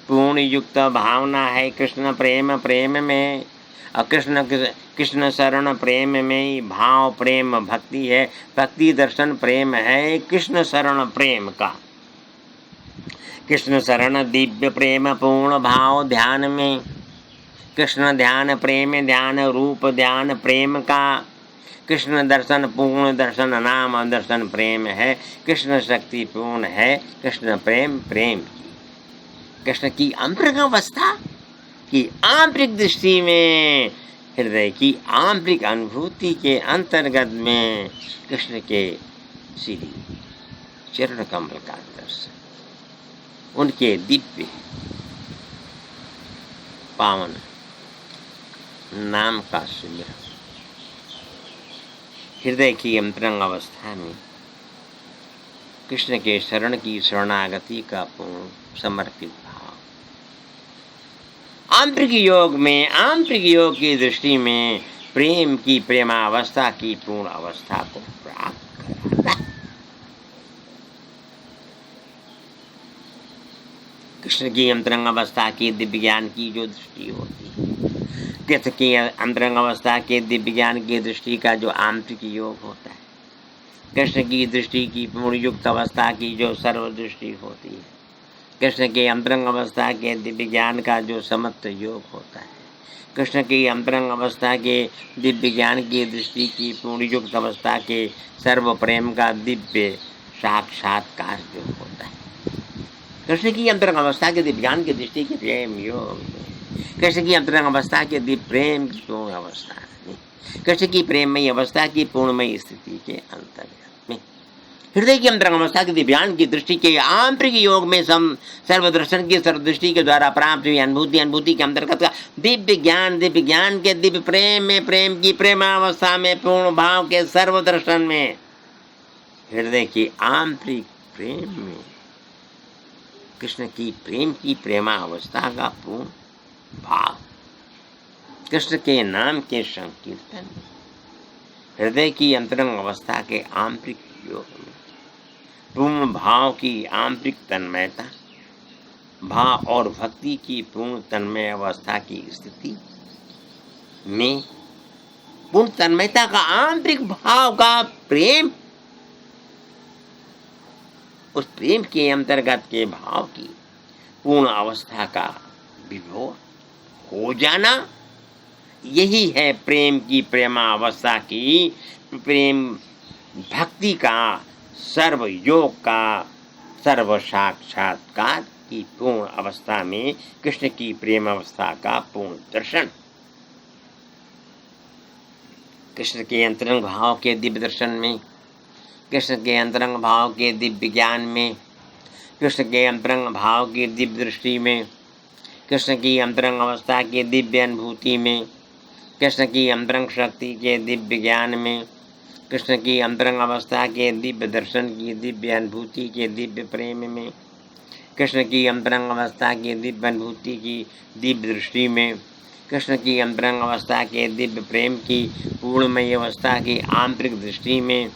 पूर्ण युक्त भावना है कृष्ण प्रेम प्रेम में। और कृष्ण शरण प्रेम में ही भाव प्रेम भक्ति है। भक्ति दर्शन प्रेम है कृष्ण शरण प्रेम का। कृष्ण शरण दिव्य प्रेम पूर्ण भाव ध्यान में। कृष्ण ध्यान प्रेम ध्यान रूप ध्यान प्रेम का। कृष्ण दर्शन पूर्ण दर्शन नाम दर्शन प्रेम है। कृष्ण शक्ति पूर्ण है कृष्ण प्रेम प्रेम की। कृष्ण की आंतरिक अवस्था की आंतरिक दृष्टि में हृदय की आंतरिक अनुभूति के अंतर्गत में कृष्ण के श्री चरण कमल का दर्शन, उनके दिव्य पावन नाम का सुमिरन, हृदय की अंतरंग अवस्था में कृष्ण के शरण की शरणागति का पूर्ण समर्पित भाव, आंतरिक योग में आंतरिक योग की दृष्टि में प्रेम की प्रेमावस्था की पूर्ण अवस्था को प्राप्त कराता है। कृष्ण की अंतरंग अवस्था की दिव्य ज्ञान की जो दृष्टि होती है, कृष्ण की अंतरंग अवस्था के दिव्य ज्ञान की दृष्टि का जो आंतरिक योग होता है, कृष्ण की दृष्टि की पूर्ण युक्त अवस्था की जो सर्वदृष्टि होती है, कृष्ण के अंतरंग अवस्था के दिव्य ज्ञान का जो समत्व योग होता है, कृष्ण की अंतरंग अवस्था के दिव्य ज्ञान की दृष्टि की पूर्ण युक्त अवस्था के सर्व प्रेम का दिव्य साक्षात्कार जो होता है, कृष्ण की अंतरंग अवस्था के दिव्य ज्ञान की दृष्टि के प्रेम योग, कृष्ण की अंतरंग अवस्था के दिव्य प्रेम की पूर्ण अवस्था, कृष्ण की प्रेममयी अवस्था की पूर्णमयी स्थिति के अंतर्गत में हृदय की अंतरंग अवस्था के दिव्यान की दृष्टि के आंतरिक योग में सर्वदर्शन की सर्वदृष्टि के द्वारा प्राप्त हुई अनुभूति के अंतर्गत का दिव्य ज्ञान के दिव्य प्रेम में प्रेम की प्रेमावस्था में पूर्ण भाव के सर्वदर्शन में हृदय की आंतरिक प्रेम में कृष्ण की प्रेम की प्रेमावस्था का पूर्ण भाव, कृष्ण के नाम के संकीर्तन, हृदय की अंतरंग अवस्था के आंतरिक योग में पूर्ण भाव की आंतरिक तन्मयता, भाव और भक्ति की पूर्ण तन्मय अवस्था की स्थिति में पूर्ण तन्मयता का आंतरिक भाव का प्रेम, उस प्रेम के अंतर्गत के भाव की पूर्ण अवस्था का विभोर हो जाना, यही है प्रेम की प्रेमावस्था की प्रेम भक्ति का सर्व योग का सर्व साक्षात्कार की पूर्ण अवस्था में कृष्ण की प्रेम अवस्था का पूर्ण दर्शन, कृष्ण के अंतरंग भाव के दिव्य दर्शन में, कृष्ण के अंतरंग भाव के दिव्य ज्ञान में, कृष्ण के अंतरंग भाव की दिव्य दृष्टि में, कृष्ण की अंतरंग अवस्था की दिव्य अनुभूति में, कृष्ण की अंतरंग शक्ति के दिव्य ज्ञान में, कृष्ण की अंतरंग अवस्था के दिव्य दर्शन की दिव्य अनुभूति के दिव्य प्रेम में, कृष्ण की अंतरंग अवस्था की दिव्य अनुभूति की दिव्य दृष्टि में, कृष्ण की अंतरंग अवस्था के दिव्य प्रेम की पूर्णमयी अवस्था की आंतरिक दृष्टि में,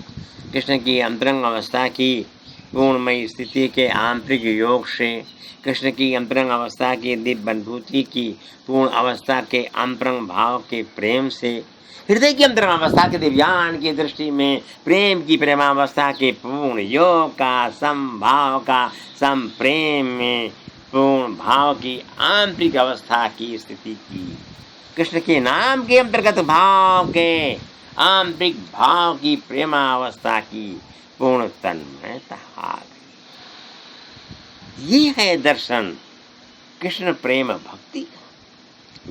कृष्ण की अंतरंग अवस्था की पूर्णमयी स्थिति के आंतरिक योग से, कृष्ण की अंतरंग अवस्था की दिव्य अनुभूति की पूर्ण अवस्था के अंतरंग भाव के प्रेम से, हृदय की अंतरंग अवस्था के दिव्यान की दृष्टि में प्रेम की प्रेमावस्था के पूर्ण योग का समभाव का संप्रेम में पूर्ण भाव की आंतरिक अवस्था की स्थिति की, कृष्ण के नाम के अंतर्गत भाव के आंतरिक भाव की प्रेमावस्था की पूर्ण तन्मयता आ गई। ये है दर्शन कृष्ण प्रेम भक्ति का,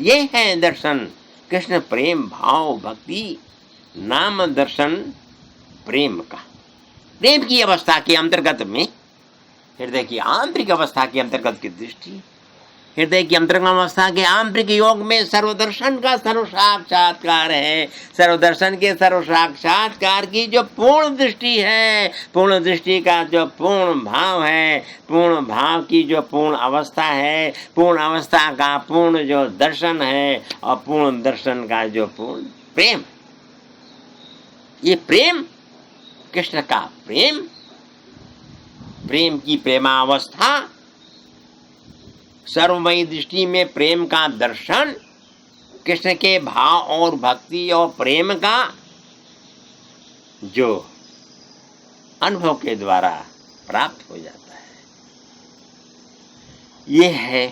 ये है दर्शन कृष्ण प्रेम भाव भक्ति नाम दर्शन प्रेम का। प्रेम की अवस्था के अंतर्गत में हृदय की आंतरिक अवस्था के अंतर्गत की दृष्टि, हृदय की अंतरंग अवस्था के आंतरिक योग में सर्वदर्शन का सर्व साक्षात्कार है। सर्वदर्शन के सर्व साक्षात्कार की जो पूर्ण दृष्टि है, पूर्ण दृष्टि का जो पूर्ण भाव है, पूर्ण भाव की जो पूर्ण अवस्था है, पूर्ण अवस्था का पूर्ण जो दर्शन है और पूर्ण दर्शन का जो पूर्ण प्रेम, ये प्रेम कृष्ण का प्रेम प्रेम की प्रेमावस्था, सर्वमयी दृष्टि में प्रेम का दर्शन, कृष्ण के भाव और भक्ति और प्रेम का जो अनुभव के द्वारा प्राप्त हो जाता है, ये है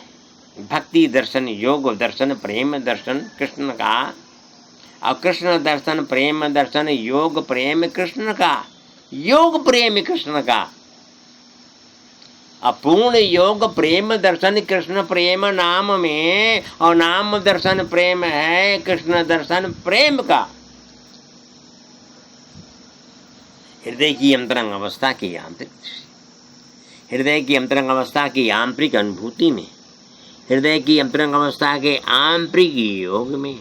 भक्ति दर्शन, योग दर्शन, प्रेम दर्शन कृष्ण का। और कृष्ण दर्शन, प्रेम दर्शन, योग प्रेम कृष्ण का, योग प्रेम कृष्ण का। अपूर्ण योग प्रेम दर्शन कृष्ण प्रेम नाम में, और नाम दर्शन प्रेम है कृष्ण दर्शन प्रेम का। हृदय की अंतरंग अवस्था की आंतरिक दृष्टि, हृदय की अंतरंग अवस्था की आंतरिक अनुभूति में, हृदय की अंतरंग अवस्था के आंतरिक योग में,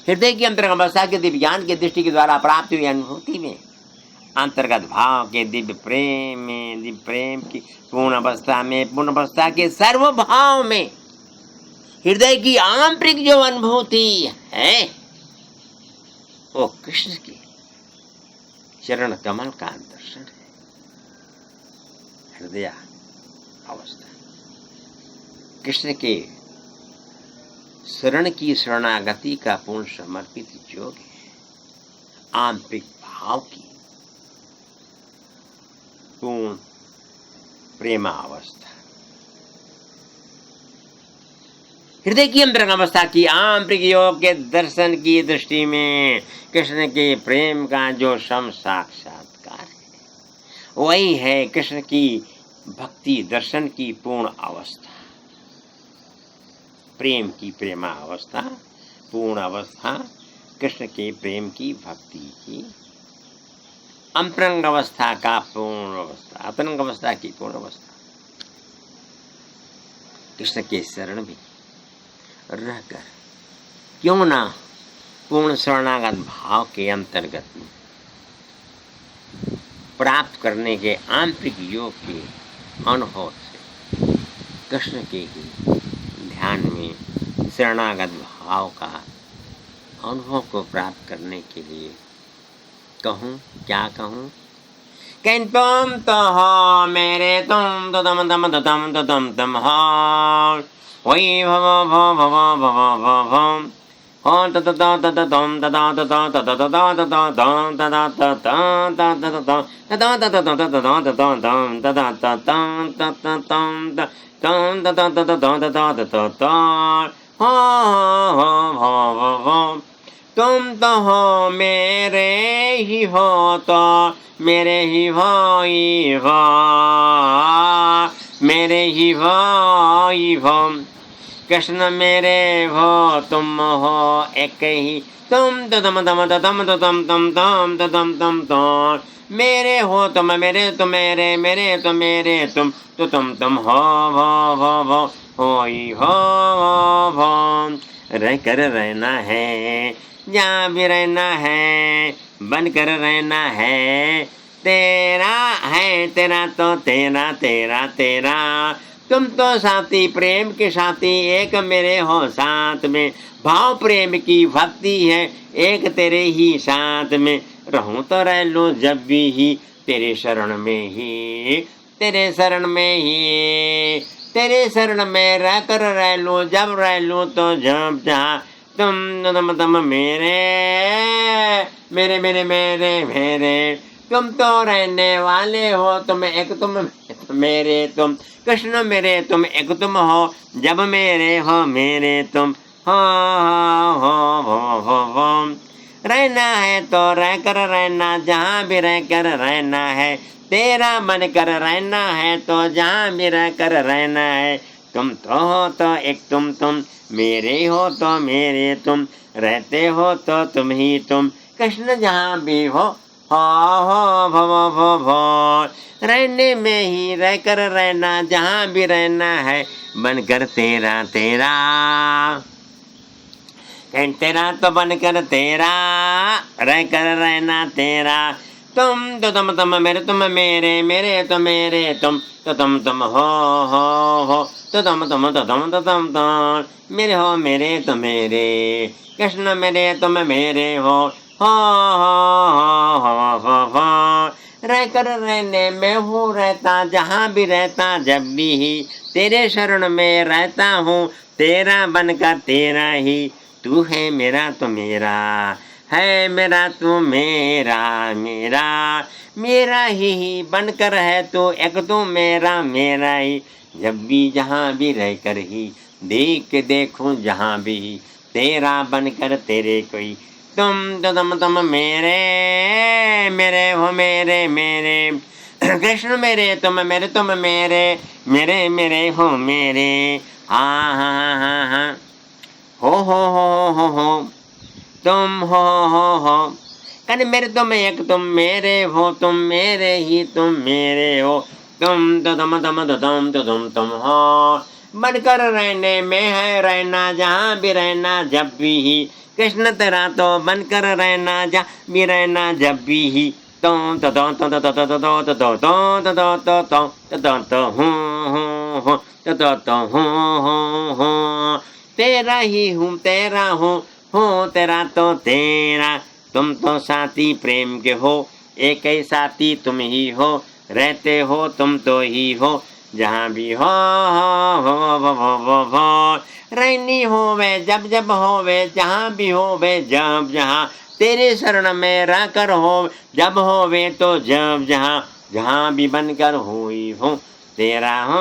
हृदय की अंतरंग अवस्था के दिव्यान की दृष्टि के द्वारा प्राप्त हुई अनुभूति में, अंतर्गत भाव के दिव्य प्रेम में, दिव्य प्रेम की पूर्ण अवस्था में, पूर्ण अवस्था के सर्व भाव में, हृदय की आंतरिक जो अनुभूति है वो कृष्ण की चरण कमल का दर्शन है। हृदय अवस्था कृष्ण के शरण की शरणागति का पूर्ण समर्पित योग है। आंतरिक भाव की पूर्ण प्रेमावस्था, हृदय की अंतरंग अवस्था की आंतरिक योग के दर्शन की दृष्टि में कृष्ण के प्रेम का जो सम साक्षात्कार है, वही है कृष्ण की भक्ति दर्शन की पूर्ण अवस्था, प्रेम की प्रेमा अवस्था, पूर्ण अवस्था, कृष्ण के प्रेम की भक्ति की अंतरंग अवस्था का पूर्ण अवस्था, अंतरंग अवस्था की पूर्ण अवस्था। कृष्ण के शरण में रहकर क्यों ना पूर्ण शरणागत भाव के अंतर्गत में प्राप्त करने के आंतरिक योग के अनुभव से कृष्ण के ही ध्यान में शरणागत भाव का अनुभव को प्राप्त करने के लिए कहूँ, क्या कहूँ? कैन तुम तो हो मेरे, तुम तो तम तम तम तो तम हो, वही भव भव भव भव भव हो तत तम तत तदा तदा तदा तदा तदा तम तदा तदा तदा तदा तदा तदा तदा तदा तदा तम तदा तदा तदा हो तुम तो हो मेरे ही हो, तो मेरे ही हो, मेरे ही हो, कृष्ण मेरे हो, तुम हो एक ही, तुम तो तम तम तम तो तम तम तम तो तम तम तो मेरे हो तुम, मेरे तो मेरे, मेरे तो मेरे, तुम तो तुम हो रह कर रहना है, जहाँ भी रहना है, बन कर रहना है, तेरा है तेरा तो तेरा तेरा तेरा, तुम तो साथी प्रेम के साथी एक मेरे हो साथ में, भाव प्रेम की भक्ति है एक तेरे ही साथ में, रहूं तो रह लूं जब भी ही तेरे शरण में ही, तेरे शरण में ही, तेरे शरण में रह कर रह लूं, जब रह लूं तो जब जहाँ, तुम मेरे मेरे मेरे मेरे मेरे, तुम तो रहने वाले हो, तुम एक तुम मेरे तुम, कृष्ण मेरे तुम एक तुम हो, जब मेरे हो मेरे तुम हो। रहना है तो रह कर रहना, जहाँ भी रह कर रहना है, तेरा मन कर रहना है तो जहाँ भी रह कर रहना है, तुम तो हो तो एक तुम मेरे हो तो मेरे तुम, रहते हो तो तुम ही तुम, कृष्ण जहाँ भी हो भव रहने में ही रह कर रहना, जहाँ भी रहना है बनकर तेरा तेरा, तेरा तो बनकर तेरा, रह कर रहना तेरा, तुम तो तुम मेरे तुम मेरे, मेरे तो मेरे, तुम तो तुम हो तो तुम मेरे हो मेरे तो मेरे, कृष्ण मेरे तुम मेरे हो रह कर रहने में हूँ रहता, जहाँ भी रहता जब भी ही तेरे शरण में रहता हूँ, तेरा बनकर तेरा ही, तू है मेरा तो मेरा है, मेरा तो मेरा मेरा मेरा ही बनकर है तो एक तो मेरा मेरा ही, जब भी जहाँ भी रह कर ही देख के देखूं जहाँ भी तेरा बनकर तेरे कोई, तुम तो तुम मेरे मेरे हो मेरे मेरे कृष्ण मेरे तुम मेरे मेरे मेरे हो मेरे, हाँ हाँ हाँ हाँ हो तुम हो कन मेरे तुम एक तुम मेरे हो, तुम मेरे ही तुम मेरे हो, तुम तो तुम हो, बनकर रहने में है रहना, जहाँ भी रहना जब भी ही, कृष्ण तेरा तो बनकर रहना, जहाँ भी रहना जब भी ही, तुम तो हूँ, तेरा ही हूँ तेरा हूँ तेरा तो तेरा, तुम तो साथी प्रेम के हो, एक ही साथी तुम ही हो, रहते हो तुम तो ही हो, जहाँ भी हो रहनी हो वे जब जब हो वे, जहाँ भी हो वे जब जहाँ, तेरे शरण में रह कर हो जब हो वे तो जब जहाँ, जहाँ भी बनकर हुई हो तेरा हो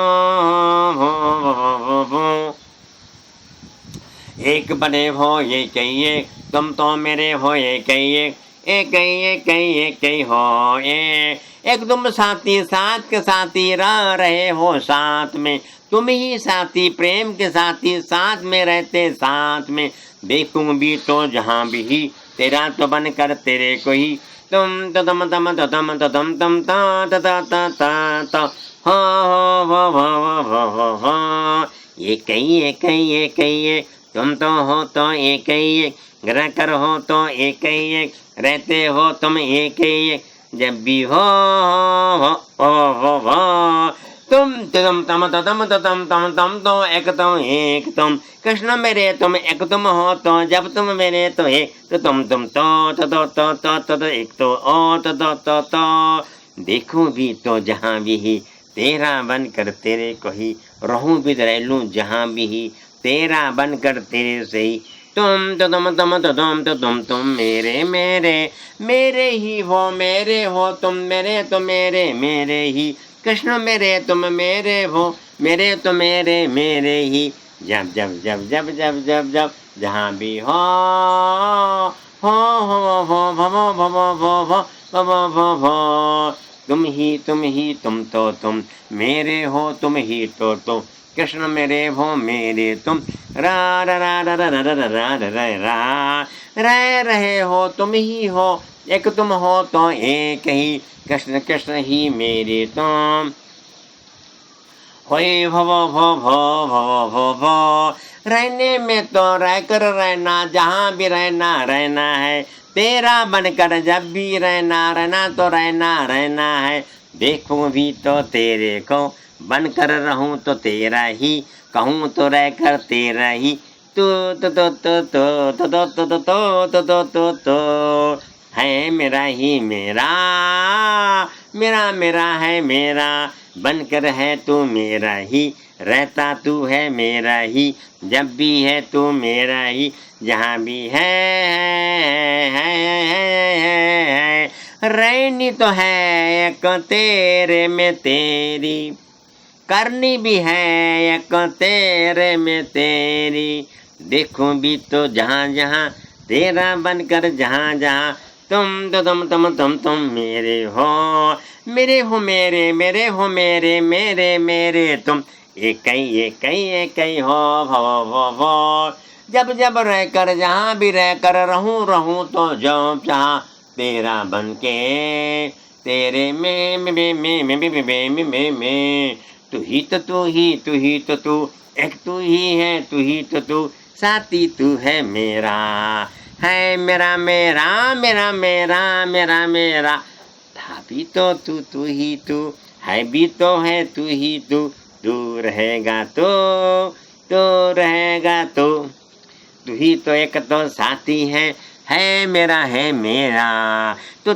एक बने हो ये कहिए, तुम तो मेरे हो ये कहिए, एक कही हो एक तुम साथी साथ के साथी रह रहे हो साथ में, तुम ही साथी प्रेम के साथी साथ में रहते साथ में, देखूं भी तो जहाँ भी ही तेरा तो बनकर तेरे को ही, तुम तम तम तम तम तम ता हो ये कहिए तुम तो हो तो एक ही एक, रह कर हो तो एक ही एक, रहते हो तुम एक ही एक, जब भी हो तुम तम तो एक तुम कृष्ण मेरे तुम एक तुम हो तो, जब तुम मेरे तो एक तो तुम तो एक तो ओ तो देखूं भी तो जहाँ भी ही तेरा बनकर तेरे को ही, रहूं भी रह लूं जहाँ भी ही तेरा बनकर तेरे से ही, तुम तो तुम मेरे मेरे मेरे ही हो मेरे हो, तुम मेरे तो मेरे मेरे ही, कृष्ण मेरे तुम मेरे हो मेरे तो मेरे मेरे ही, जब जब जब जब जब जब जब जहाँ भी हो तुम ही तुम तो तुम मेरे हो, तुम ही तो कृष्ण मेरे हो मेरे तुम, रा रा रा रा रा रा रा रा रा रा रह रहे हो तुम ही हो, एक तुम हो तो एक ही, कृष्ण कृष्ण ही मेरे तुम, होए भो रहने में तो रह कर रहना, जहाँ भी रहना रहना है, तेरा बनकर जब भी रहना तो रहना है, देखूं भी तो तेरे को बनकर रहूं तो तेरा ही, कहूँ तो रह कर तेरा ही, तो है मेरा ही मेरा मेरा मेरा है मेरा, बनकर है तू मेरा ही, रहता तू है मेरा ही, जब भी है तू मेरा ही, जहाँ भी है रहनी तो है एक तेरे में तेरी, करनी भी है एक तेरे में तेरी, देखूं भी तो जहाँ जहाँ तेरा बनकर जहाँ जहाँ, तुम तो तुम मेरे हो मेरे हो मेरे मेरे हो मेरे मेरे मेरे तुम, एक ही हो भो जब जब रह कर जहाँ भी रह कर रहूं तो जब जहाँ तेरा बन के तेरे में तू ही तो तू एक तू ही है तू ही तो तू साथी तू है मेरा मेरा मेरा मेरा मेरा मेरा मेरा, था भी तो तू ही तू है भी तो है तू ही तू रहेगा तो रहेगा तो, तू ही तो एक तो साथी है है मेरा तो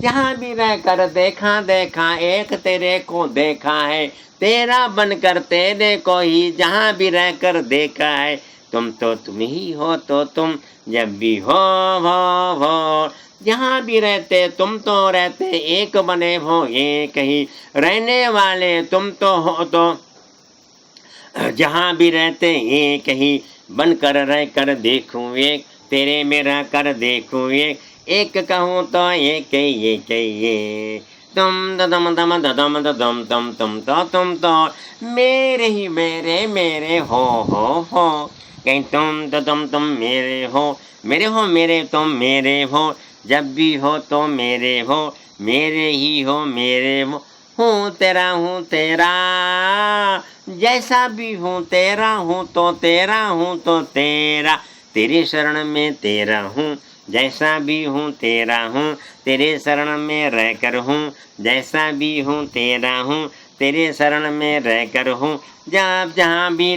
जहाँ भी रह कर देखा देखा एक तेरे को देखा है, तेरा बनकर तेरे को ही जहाँ भी रह कर देखा है। तुम तो तुम ही हो तो तुम जब भी हो जहाँ भी रहते तुम तो रहते, एक बने हो एक ही रहने वाले तुम तो हो तो जहाँ भी रहते एक ही बनकर रह कर देखूं एक, तेरे में रह कर देखूं एक कहूँ तो एक ये तुम ददम दम ददम ददम तम तुम तो मेरे ही मेरे हो कहीं तुम ददम तुम मेरे हो मेरे तुम मेरे हो, जब भी हो तो मेरे हो, मेरे ही हो मेरे हूँ तेरा जैसा भी हूँ तेरा हूँ तो तेरा तेरी शरण में तेरा हूँ, जैसा भी हूँ तेरा हूँ तेरे शरण में रहकर हूँ, जैसा भी हूँ तेरा हूँ तेरे शरण में रहकर हूँ, जब जहाँ भी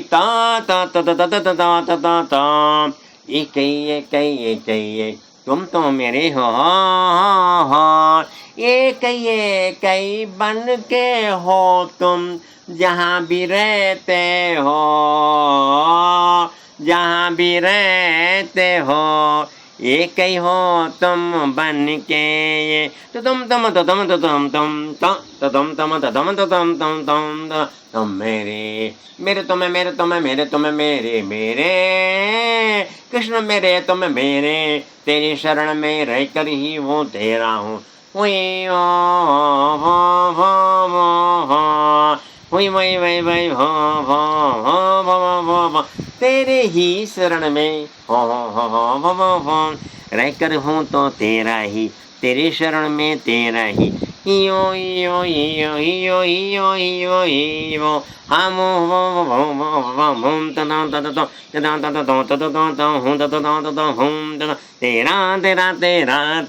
एक तुम तो मेरे हो एक बन के हो तुम जहाँ भी रहते हो, जहाँ भी रहते हो एक ही हो तुम बन के ये तो तुम मेरे कृष्ण मेरे तुम मेरे, तेरी शरण में रहकर ही वो तेरा हूँ तेरे ही शरण में रहकर हूँ तो तेरा ही, तेरे शरण में तेरा ही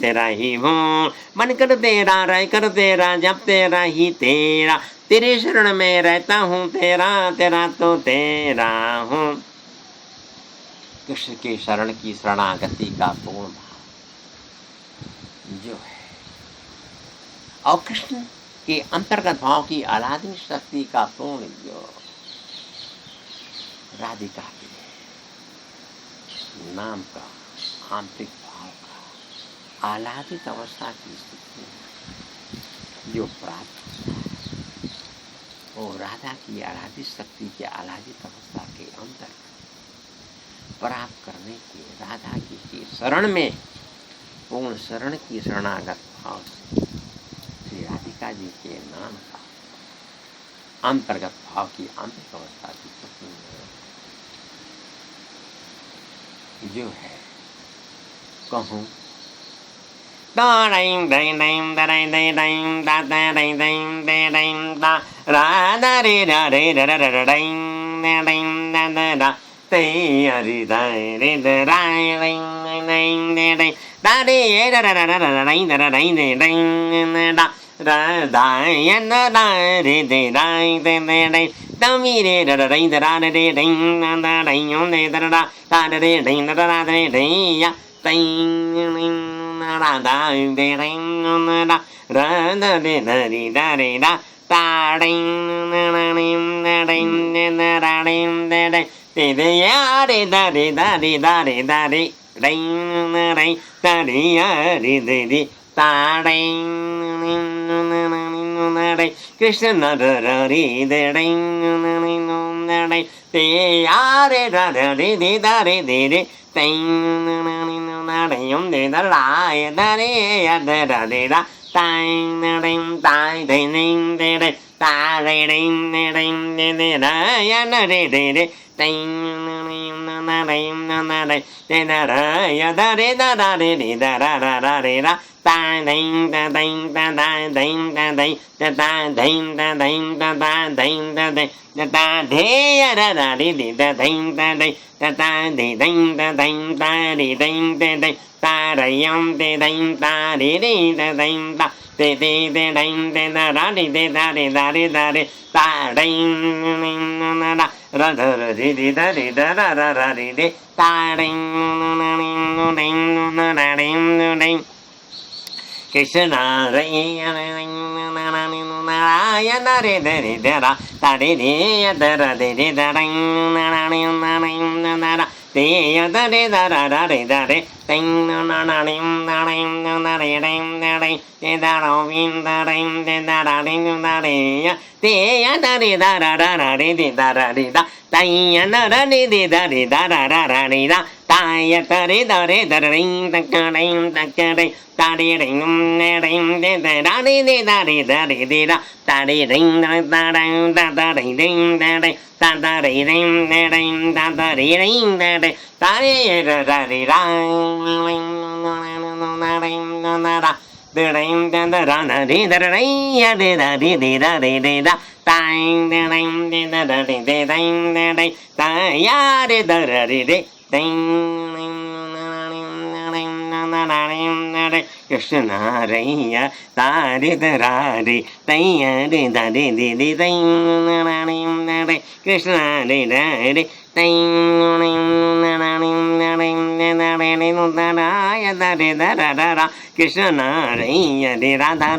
तेरा ही हूँ बनकर तेरा रहकर तेरा, जब तेरा ही तेरा, तेरे शरण में रहता हूँ तेरा तो तेरा हूँ। कृष्ण के शरण की शरणागति का पूर्ण भाव जो है और कृष्ण के अंतर्गत भाव की आह्लादनी शक्ति का पूर्ण जो राधिका के नाम का आंतरिक भाव का आह्लादित अवस्था की स्थिति जो प्राप्त वो राधा की आह्लादित शक्ति के आह्लादित अवस्था के अंतर्गत प्राप्त करने के राधा की शरण में पूर्ण शरण की शरणागत भाव से श्री राधिका जी के नाम का अंतर्गत भाव की आंतरिक अवस्था की जो है कहूँ Krishna rayum te daim ta re re ta daim ta te te te daim te da ra re te da re da re da re ta daim na ra ra ra ra re re da re da ra ra ra re re ta daim na daim na ra daim daim Krishna Narayana re re re da ra ta re re da ra re re da ra te ya da re da ra ra re da re ting na na na rim na rim na re rim na re te da ra vin da rim te da ra rim na re ya te ya da re da ra ra ra re de da ra re da tai ya na ra re de da re da ra ra ra re da ta ya da re da rim da ka rim da ka re ta re rim ne rim de da ra re de da re de da ta re rim da da da re rim da re ta da re rim ne rim da da re rim da re ta re ra ra re ra na ra de rim da da ra na re da re ya de da re da tai de rim de da da re de rim de re ta ya re da ra re de Krishna Raya Tare Dare Taya de Dare de de Dare Krishna de Dare Krishna Raya de Radha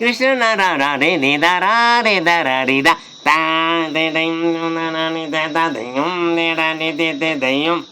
Krishna ra re de da ra re da ra re da ta de ding na na ni da da ding de da ni de de ding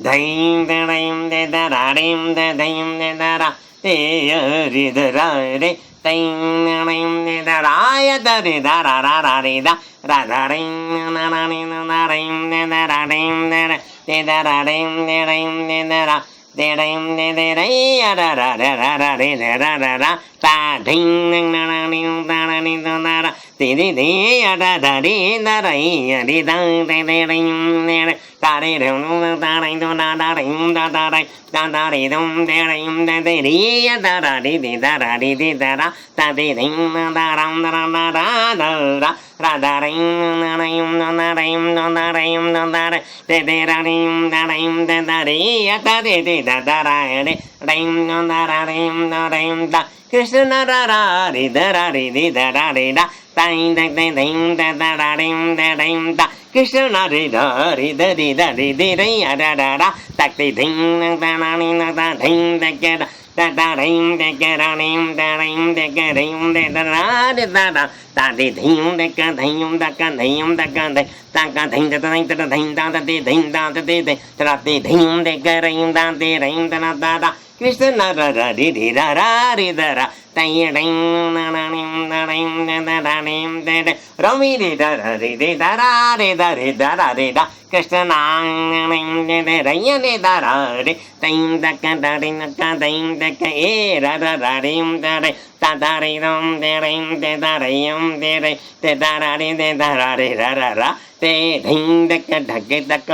ding de ding de da ra rim de ding de da ra te ya re da ra re ding ding de da ra ya da re da ra ra ra re da ra da ring na na ni na ring de da ra ring de da ra ring de da ra de ring de re ya ra ra ra ra re ra ra ra ta ding na na ni da na ni da ra te de de ya da da re da ra ya de da de ring de ta re re nu da ring do na da ring da da re da da re dum de ring de re ya da ra de da ra de da ra ta de ring da ram da ra da ra ra da ring na ring na ring na ring na re de ra ring de da re ya da de da da ra re ring na ra ring na ring da Krishna ra ra re da ra re de da ra re da ding ding ding ding da da ra ring da Krishna re da re da re da re de re ya da da da ta te ding da na ni na da ding da ke da da ring da ke ra ring da ring da ke ring da ra de da da ta te ding da ka ding da ka ding da ka de ta ka ding da ding da ding da da de ding da da de de ta te ding da ka ring da de ring da da da Krishna ra ra re re ra ra re da ra tai ring na na ning na ring da da ring de de Rami re da ra re de da ra re da re da Krishna na ring de de ra ya re da ra re tai da ka da ring ka ding da ka e ra ra ring da re ta da re dum de ring de da re de da ra re ra te ding da ka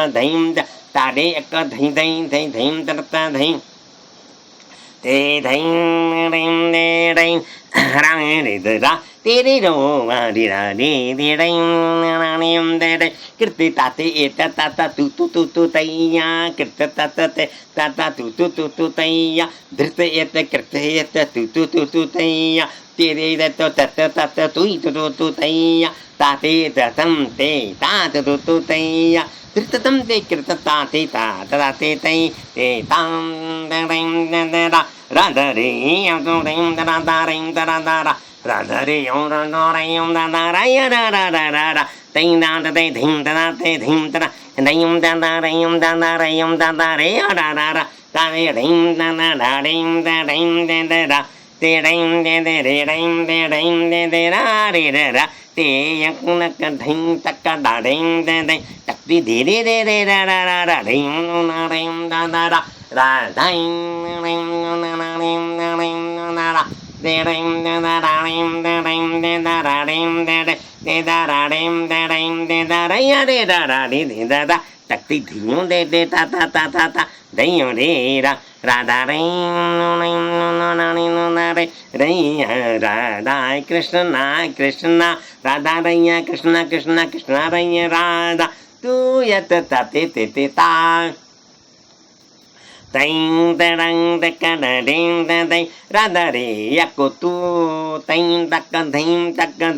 ding da ta re ka ding da ta ding te ding ding de ding ra re de ra te re ro ra di ra di di ding na ni de de kirti ta te e ta ta tu te ya kirti ta te ta tu te ya drite e te kirti e te tu te ya te re de to ta tu te ya ta te ta tam te ta tu te ya Kirtatam te kirtata te ta te te tam ding da da ra da re yam tu ding da da ring da ra ra da re yam da re yam da ra ya ra ra ding da te ding da te ding da ding da re yam da re yam da re ya ra da re ding da ring da ra te ring de re ring de ra re ra te yak na ka ding ta ka da ring de tak di de ra ra ding na ring da ra Radha तकती धीयों दे दे ता ता ता ता ता दइयों रे रा राधा रे रैया राधा कृष्णा कृष्णा राधा रैया कृष्णा कृष्णा कृष्णा रैया राधा तू यत ते ते ते ता Teng terang teka ding teng rada re yakutu teng taka dhim taka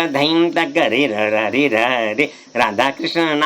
dhim taka re ra re Radha Krishna